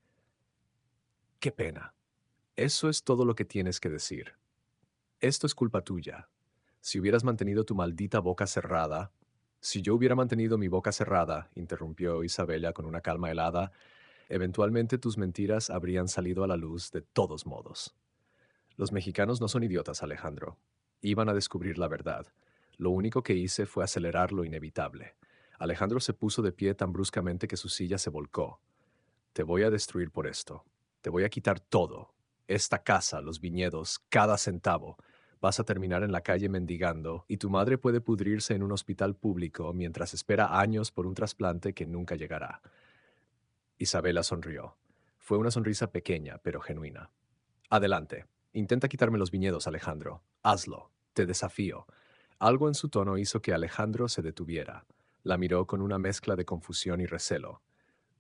«Qué pena. Eso es todo lo que tienes que decir. Esto es culpa tuya. Si hubieras mantenido tu maldita boca cerrada». «Si yo hubiera mantenido mi boca cerrada», interrumpió Isabella con una calma helada, «eventualmente tus mentiras habrían salido a la luz de todos modos». Los mexicanos no son idiotas, Alejandro. Iban a descubrir la verdad. Lo único que hice fue acelerar lo inevitable. Alejandro se puso de pie tan bruscamente que su silla se volcó. «Te voy a destruir por esto. Te voy a quitar todo. Esta casa, los viñedos, cada centavo. Vas a terminar en la calle mendigando y tu madre puede pudrirse en un hospital público mientras espera años por un trasplante que nunca llegará». Isabela sonrió. Fue una sonrisa pequeña, pero genuina. «Adelante. Intenta quitarme los viñedos, Alejandro. Hazlo. Te desafío». Algo en su tono hizo que Alejandro se detuviera. La miró con una mezcla de confusión y recelo.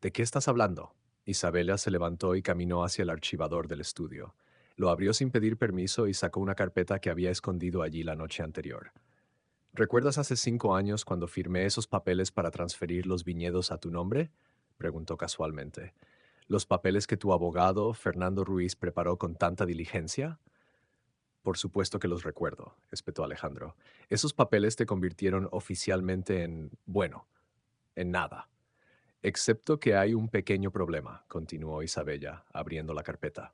«¿De qué estás hablando?». Isabela se levantó y caminó hacia el archivador del estudio. Lo abrió sin pedir permiso y sacó una carpeta que había escondido allí la noche anterior. «¿Recuerdas hace 5 años cuando firmé esos papeles para transferir los viñedos a tu nombre?», preguntó casualmente. «¿Los papeles que tu abogado, Fernando Ruiz, preparó con tanta diligencia?». «Por supuesto que los recuerdo», espetó Alejandro. «Esos papeles te convirtieron oficialmente bueno, en nada. Excepto que hay un pequeño problema», continuó Isabella, abriendo la carpeta.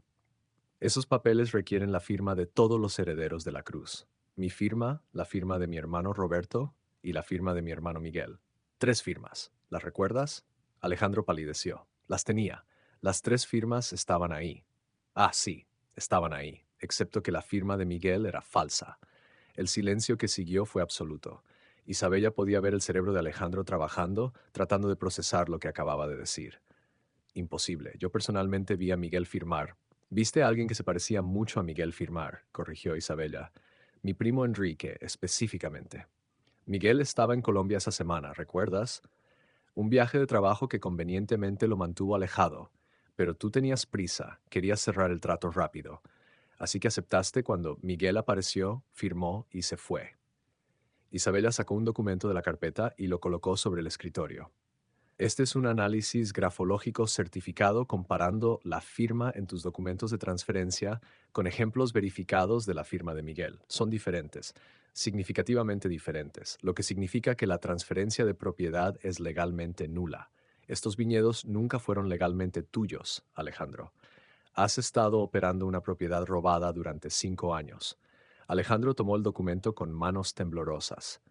«Esos papeles requieren la firma de todos los herederos de la cruz. Mi firma, la firma de mi hermano Roberto y la firma de mi hermano Miguel. 3 firmas. ¿Las recuerdas?». Alejandro palideció. Las tenía. Las 3 firmas estaban ahí. Ah, sí, estaban ahí, excepto que la firma de Miguel era falsa. El silencio que siguió fue absoluto. Isabella podía ver el cerebro de Alejandro trabajando, tratando de procesar lo que acababa de decir. «Imposible. Yo personalmente vi a Miguel firmar». «Viste a alguien que se parecía mucho a Miguel firmar», corrigió Isabella. «Mi primo Enrique, específicamente. Miguel estaba en Colombia esa semana, ¿recuerdas? Un viaje de trabajo que convenientemente lo mantuvo alejado. Pero tú tenías prisa, querías cerrar el trato rápido. Así que aceptaste cuando Miguel apareció, firmó y se fue. Isabela sacó un documento de la carpeta y lo colocó sobre el escritorio. Este es un análisis grafológico certificado comparando la firma en tus documentos de transferencia con ejemplos verificados de la firma de Miguel. Son diferentes, significativamente diferentes, lo que significa que la transferencia de propiedad es legalmente nula. Estos viñedos nunca fueron legalmente tuyos, Alejandro. Has estado operando una propiedad robada durante 5 años. Alejandro tomó el documento con manos temblorosas.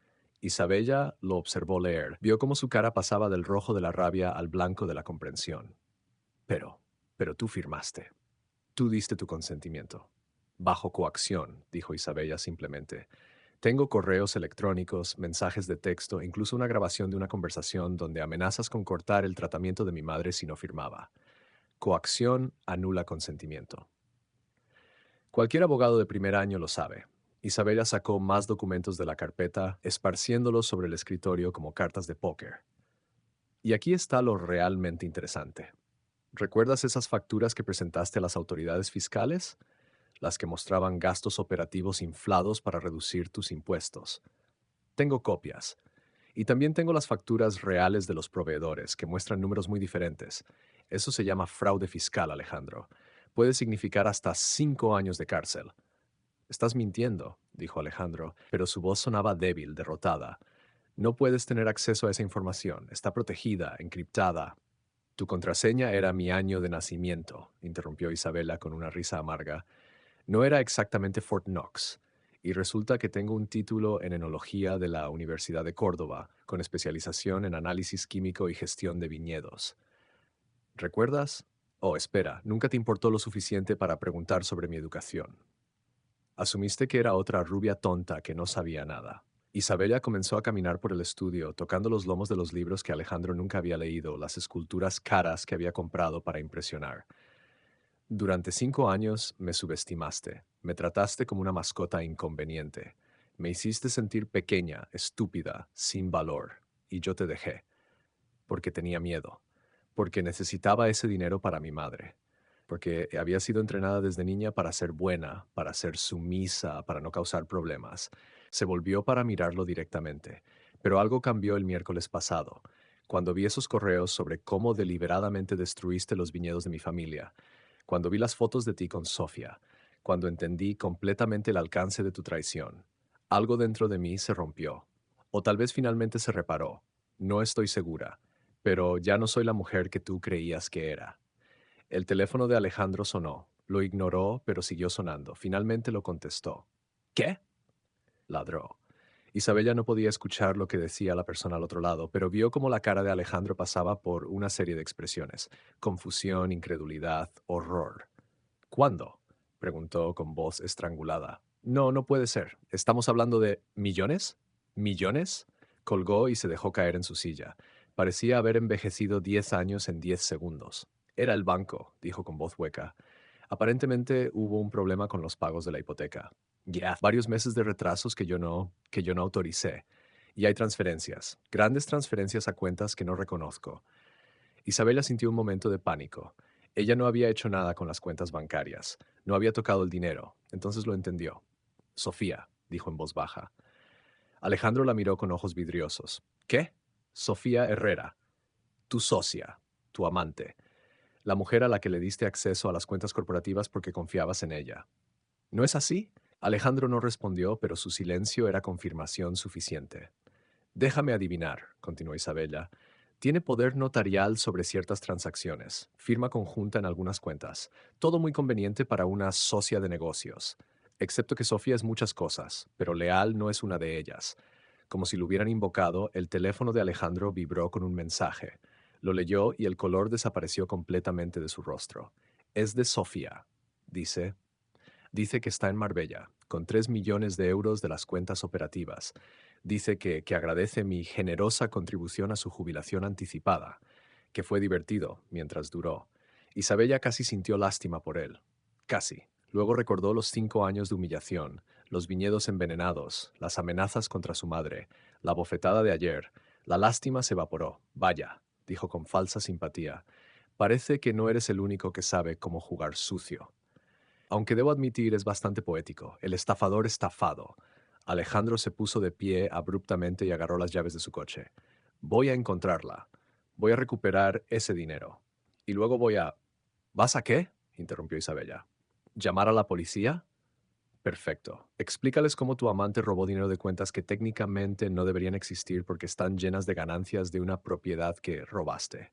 Isabella lo observó leer. Vio cómo su cara pasaba del rojo de la rabia al blanco de la comprensión. Pero tú firmaste. Tú diste tu consentimiento. Bajo coacción, dijo Isabella simplemente. Tengo correos electrónicos, mensajes de texto, incluso una grabación de una conversación donde amenazas con cortar el tratamiento de mi madre si no firmaba. Coacción anula consentimiento. Cualquier abogado de primer año lo sabe. Isabella sacó más documentos de la carpeta, esparciéndolos sobre el escritorio como cartas de póker. Y aquí está lo realmente interesante. ¿Recuerdas esas facturas que presentaste a las autoridades fiscales? Las que mostraban gastos operativos inflados para reducir tus impuestos. Tengo copias. Y también tengo las facturas reales de los proveedores, que muestran números muy diferentes. Eso se llama fraude fiscal, Alejandro. Puede significar hasta 5 años de cárcel. Estás mintiendo, dijo Alejandro, pero su voz sonaba débil, derrotada. No puedes tener acceso a esa información. Está protegida, encriptada. Tu contraseña era mi año de nacimiento, interrumpió Isabela con una risa amarga. No era exactamente Fort Knox. Y resulta que tengo un título en enología de la Universidad de Córdoba, con especialización en análisis químico y gestión de viñedos. ¿Recuerdas? Oh, espera, nunca te importó lo suficiente para preguntar sobre mi educación. Asumiste que era otra rubia tonta que no sabía nada. Isabella comenzó a caminar por el estudio, tocando los lomos de los libros que Alejandro nunca había leído, las esculturas caras que había comprado para impresionar. Durante 5 años me subestimaste, me trataste como una mascota inconveniente, me hiciste sentir pequeña, estúpida, sin valor, y yo te dejé, porque tenía miedo, porque necesitaba ese dinero para mi madre, porque había sido entrenada desde niña para ser buena, para ser sumisa, para no causar problemas. Se volvió para mirarlo directamente, pero algo cambió el miércoles pasado, cuando vi esos correos sobre cómo deliberadamente destruiste los viñedos de mi familia, cuando vi las fotos de ti con Sofía, cuando entendí completamente el alcance de tu traición. Algo dentro de mí se rompió, o tal vez finalmente se reparó. No estoy segura, pero ya no soy la mujer que tú creías que era. El teléfono de Alejandro sonó. Lo ignoró, pero siguió sonando. Finalmente lo contestó. ¿Qué? Ladró. Isabella no podía escuchar lo que decía la persona al otro lado, pero vio cómo la cara de Alejandro pasaba por una serie de expresiones. Confusión, incredulidad, horror. ¿Cuándo? Preguntó con voz estrangulada. No, no puede ser. ¿Estamos hablando de millones? ¿Millones? Colgó y se dejó caer en su silla. Parecía haber envejecido 10 años en 10 segundos. Era el banco, dijo con voz hueca. Aparentemente hubo un problema con los pagos de la hipoteca. Ya, varios meses de retrasos que yo no autoricé. Y hay transferencias, grandes transferencias a cuentas que no reconozco. Isabela sintió un momento de pánico. Ella no había hecho nada con las cuentas bancarias, no había tocado el dinero, entonces lo entendió. Sofía, dijo en voz baja. Alejandro la miró con ojos vidriosos. ¿Qué? Sofía Herrera, tu socia, tu amante, la mujer a la que le diste acceso a las cuentas corporativas porque confiabas en ella. ¿No es así? Alejandro no respondió, pero su silencio era confirmación suficiente. Déjame adivinar, continuó Isabella. Tiene poder notarial sobre ciertas transacciones, firma conjunta en algunas cuentas, todo muy conveniente para una socia de negocios. Excepto que Sofía es muchas cosas, pero leal no es una de ellas. Como si lo hubieran invocado, el teléfono de Alejandro vibró con un mensaje. Lo leyó y el color desapareció completamente de su rostro. Es de Sofía, dice. Dice que está en Marbella, con 3 millones de euros de las cuentas operativas. Dice que agradece mi generosa contribución a su jubilación anticipada, que fue divertido mientras duró. Isabella casi sintió lástima por él. Casi. Luego recordó los 5 años de humillación, los viñedos envenenados, las amenazas contra su madre, la bofetada de ayer. La lástima se evaporó. Vaya, dijo con falsa simpatía. Parece que no eres el único que sabe cómo jugar sucio. Aunque debo admitir es bastante poético, el estafador estafado. Alejandro se puso de pie abruptamente y agarró las llaves de su coche. Voy a encontrarla. Voy a recuperar ese dinero. Y luego voy a... ¿Vas a qué? Interrumpió Isabella. ¿Llamar a la policía? Perfecto. Explícales cómo tu amante robó dinero de cuentas que técnicamente no deberían existir porque están llenas de ganancias de una propiedad que robaste.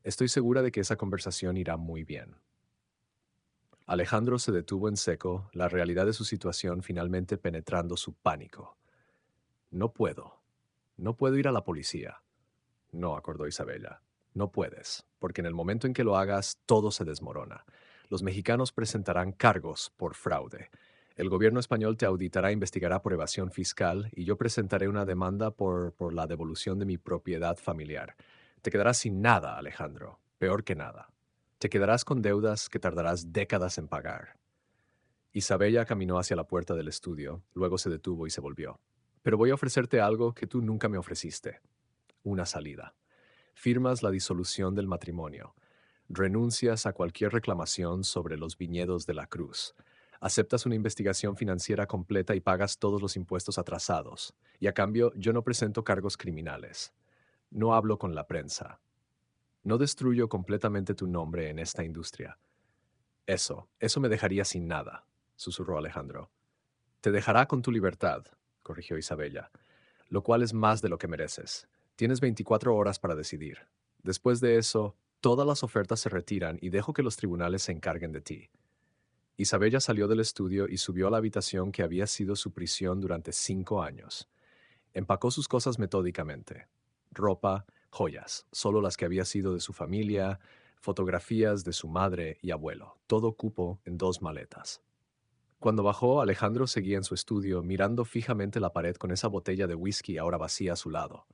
Estoy segura de que esa conversación irá muy bien. Alejandro se detuvo en seco, la realidad de su situación finalmente penetrando su pánico. No puedo. No puedo ir a la policía. No, acordó Isabella. No puedes, porque en el momento en que lo hagas, todo se desmorona. Los mexicanos presentarán cargos por fraude. El gobierno español te auditará e investigará por evasión fiscal y yo presentaré una demanda por la devolución de mi propiedad familiar. Te quedarás sin nada, Alejandro. Peor que nada. Te quedarás con deudas que tardarás décadas en pagar. Isabella caminó hacia la puerta del estudio, luego se detuvo y se volvió. Pero voy a ofrecerte algo que tú nunca me ofreciste. Una salida. Firmas la disolución del matrimonio. Renuncias a cualquier reclamación sobre los viñedos de la Cruz. Aceptas una investigación financiera completa y pagas todos los impuestos atrasados. Y a cambio, yo no presento cargos criminales. No hablo con la prensa. No destruyo completamente tu nombre en esta industria. Eso me dejaría sin nada, susurró Alejandro. Te dejará con tu libertad, corrigió Isabella, lo cual es más de lo que mereces. Tienes 24 horas para decidir. Después de eso, todas las ofertas se retiran y dejo que los tribunales se encarguen de ti. Isabella salió del estudio y subió a la habitación que había sido su prisión durante 5 años. Empacó sus cosas metódicamente. Ropa, joyas, solo las que había sido de su familia, fotografías de su madre y abuelo. Todo cupo en 2 maletas. Cuando bajó, Alejandro seguía en su estudio, mirando fijamente la pared con esa botella de whisky ahora vacía a su lado.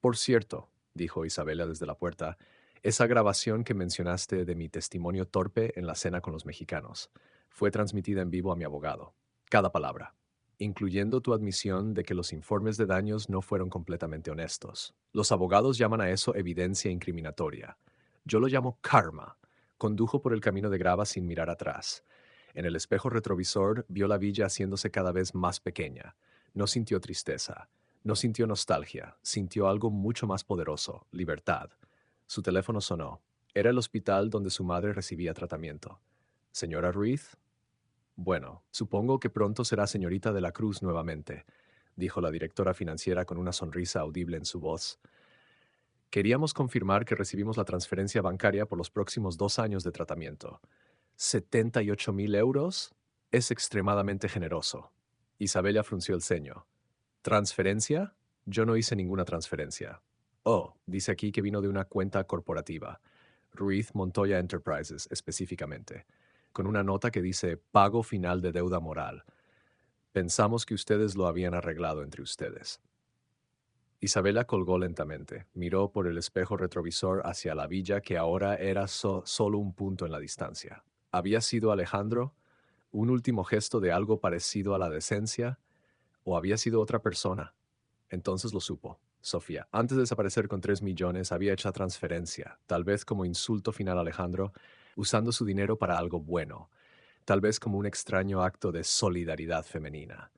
Por cierto, dijo Isabela desde la puerta, esa grabación que mencionaste de mi testimonio torpe en la cena con los mexicanos fue transmitida en vivo a mi abogado. Cada palabra, incluyendo tu admisión de que los informes de daños no fueron completamente honestos. Los abogados llaman a eso evidencia incriminatoria. Yo lo llamo karma. Condujo por el camino de grava sin mirar atrás. En el espejo retrovisor vio la villa haciéndose cada vez más pequeña. No sintió tristeza. No sintió nostalgia, sintió algo mucho más poderoso, libertad. Su teléfono sonó. Era el hospital donde su madre recibía tratamiento. ¿Señora Ruiz? Bueno, supongo que pronto será señorita de la Cruz nuevamente, dijo la directora financiera con una sonrisa audible en su voz. Queríamos confirmar que recibimos la transferencia bancaria por los próximos 2 años de tratamiento. ¿78.000 euros? Es extremadamente generoso. Isabella frunció el ceño. ¿Transferencia? Yo no hice ninguna transferencia. Oh, dice aquí que vino de una cuenta corporativa. Ruiz Montoya Enterprises, específicamente, con una nota que dice pago final de deuda moral. Pensamos que ustedes lo habían arreglado entre ustedes. Isabela colgó lentamente, miró por el espejo retrovisor hacia la villa que ahora era solo un punto en la distancia. ¿Había sido Alejandro? ¿Un último gesto de algo parecido a la decencia? ¿O había sido otra persona? Entonces lo supo. Sofía, antes de desaparecer con 3 millones, había hecho la transferencia, tal vez como insulto final a Alejandro, usando su dinero para algo bueno, tal vez como un extraño acto de solidaridad femenina.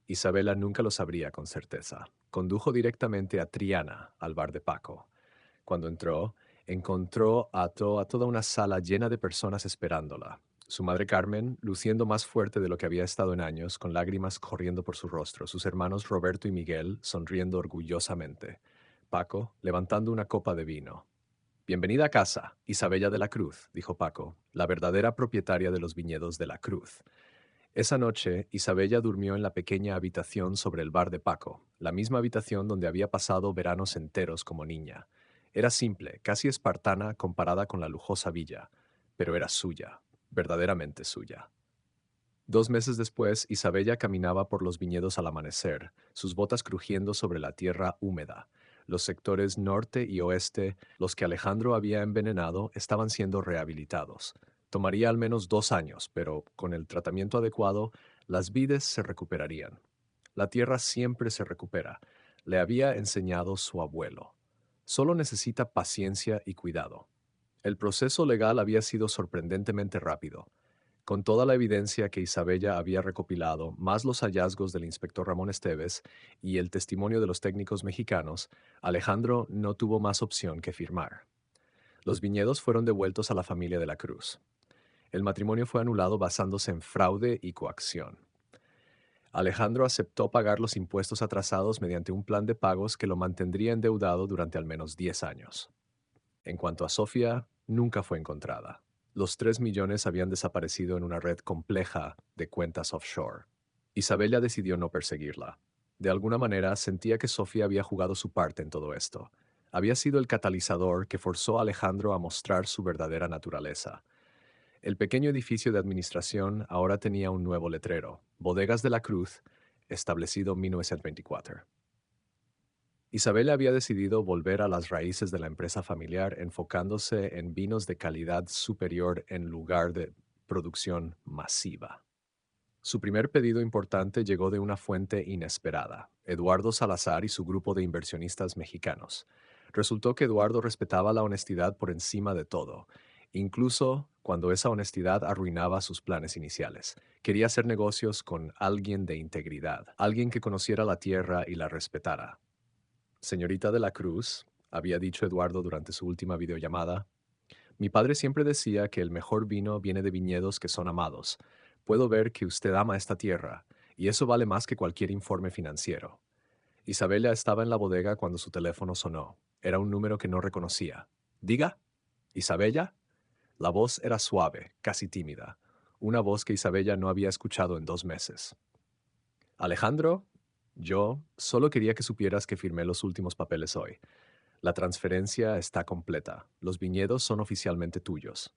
Isabela nunca lo sabría con certeza. Condujo directamente a Triana, al bar de Paco. Cuando entró, encontró a toda una sala llena de personas esperándola. Su madre Carmen, luciendo más fuerte de lo que había estado en años, con lágrimas corriendo por su rostro, sus hermanos Roberto y Miguel, sonriendo orgullosamente. Paco, levantando una copa de vino. Bienvenida a casa, Isabella de la Cruz, dijo Paco, la verdadera propietaria de los viñedos de la Cruz. Esa noche, Isabella durmió en la pequeña habitación sobre el bar de Paco, la misma habitación donde había pasado veranos enteros como niña. Era simple, casi espartana comparada con la lujosa villa, pero era suya, verdaderamente suya. 2 meses después, Isabella caminaba por los viñedos al amanecer, sus botas crujiendo sobre la tierra húmeda. Los sectores norte y oeste, los que Alejandro había envenenado, estaban siendo rehabilitados. Tomaría al menos 2 años, pero con el tratamiento adecuado, las vides se recuperarían. La tierra siempre se recupera, le había enseñado su abuelo. Solo necesita paciencia y cuidado. El proceso legal había sido sorprendentemente rápido. Con toda la evidencia que Isabella había recopilado, más los hallazgos del inspector Ramón Esteves y el testimonio de los técnicos mexicanos, Alejandro no tuvo más opción que firmar. Los viñedos fueron devueltos a la familia de la Cruz. El matrimonio fue anulado basándose en fraude y coacción. Alejandro aceptó pagar los impuestos atrasados mediante un plan de pagos que lo mantendría endeudado durante al menos 10 años. En cuanto a Sofía, nunca fue encontrada. Los 3 millones habían desaparecido en una red compleja de cuentas offshore. Isabella decidió no perseguirla. De alguna manera sentía que Sofía había jugado su parte en todo esto. Había sido el catalizador que forzó a Alejandro a mostrar su verdadera naturaleza. El pequeño edificio de administración ahora tenía un nuevo letrero: Bodegas de la Cruz, establecido en 1924. Isabel había decidido volver a las raíces de la empresa familiar, enfocándose en vinos de calidad superior en lugar de producción masiva. Su primer pedido importante llegó de una fuente inesperada: Eduardo Salazar y su grupo de inversionistas mexicanos. Resultó que Eduardo respetaba la honestidad por encima de todo, incluso cuando esa honestidad arruinaba sus planes iniciales. Quería hacer negocios con alguien de integridad, alguien que conociera la tierra y la respetara. Señorita de la Cruz, había dicho Eduardo durante su última videollamada, mi padre siempre decía que el mejor vino viene de viñedos que son amados. Puedo ver que usted ama esta tierra, y eso vale más que cualquier informe financiero. Isabella estaba en la bodega cuando su teléfono sonó. Era un número que no reconocía. Diga, Isabella. La voz era suave, casi tímida, una voz que Isabella no había escuchado en 2 meses. Alejandro, yo solo quería que supieras que firmé los últimos papeles hoy. La transferencia está completa. Los viñedos son oficialmente tuyos.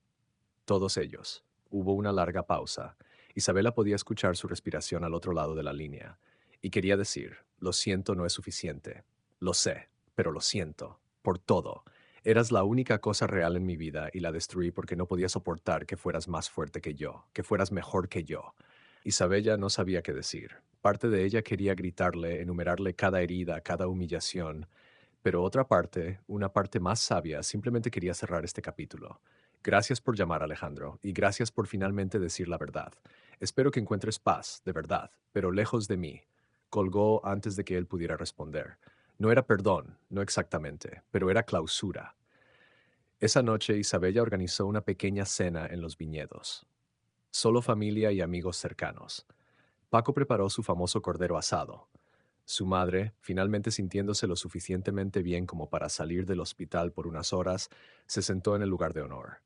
Todos ellos. Hubo una larga pausa. Isabela podía escuchar su respiración al otro lado de la línea. Y quería decir, lo siento no es suficiente. Lo sé, pero lo siento. Por todo. Eras la única cosa real en mi vida y la destruí porque no podía soportar que fueras más fuerte que yo, que fueras mejor que yo. Isabella no sabía qué decir. Parte de ella quería gritarle, enumerarle cada herida, cada humillación, pero otra parte, una parte más sabia, simplemente quería cerrar este capítulo. Gracias por llamar, Alejandro, y gracias por finalmente decir la verdad. Espero que encuentres paz, de verdad, pero lejos de mí. Colgó antes de que él pudiera responder. No era perdón, no exactamente, pero era clausura. Esa noche Isabella organizó una pequeña cena en los viñedos. Solo familia y amigos cercanos. Paco preparó su famoso cordero asado. Su madre, finalmente sintiéndose lo suficientemente bien como para salir del hospital por unas horas, se sentó en el lugar de honor.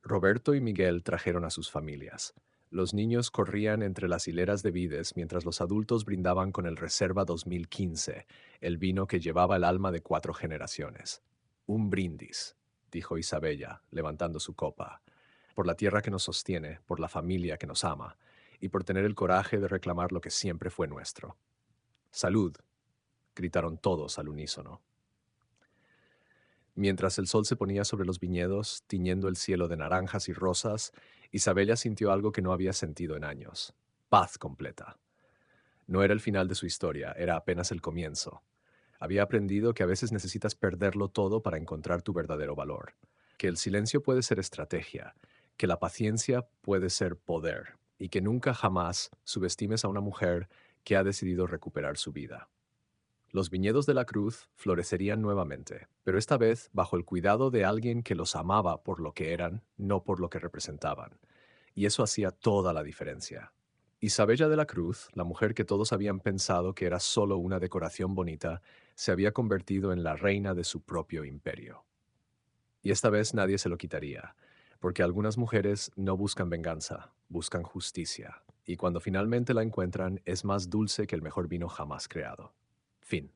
Roberto y Miguel trajeron a sus familias. Los niños corrían entre las hileras de vides mientras los adultos brindaban con el Reserva 2015, el vino que llevaba el alma de 4 generaciones. Un brindis, dijo Isabella, levantando su copa, por la tierra que nos sostiene, por la familia que nos ama, y por tener el coraje de reclamar lo que siempre fue nuestro. Salud, gritaron todos al unísono. Mientras el sol se ponía sobre los viñedos, tiñendo el cielo de naranjas y rosas, Isabella sintió algo que no había sentido en años: paz completa. No era el final de su historia, era apenas el comienzo. Había aprendido que a veces necesitas perderlo todo para encontrar tu verdadero valor, que el silencio puede ser estrategia, que la paciencia puede ser poder, y que nunca jamás subestimes a una mujer que ha decidido recuperar su vida. Los viñedos de la Cruz florecerían nuevamente, pero esta vez bajo el cuidado de alguien que los amaba por lo que eran, no por lo que representaban. Y eso hacía toda la diferencia. Isabella de la Cruz, la mujer que todos habían pensado que era solo una decoración bonita, se había convertido en la reina de su propio imperio. Y esta vez nadie se lo quitaría, porque algunas mujeres no buscan venganza, buscan justicia, y cuando finalmente la encuentran es más dulce que el mejor vino jamás creado. Fin.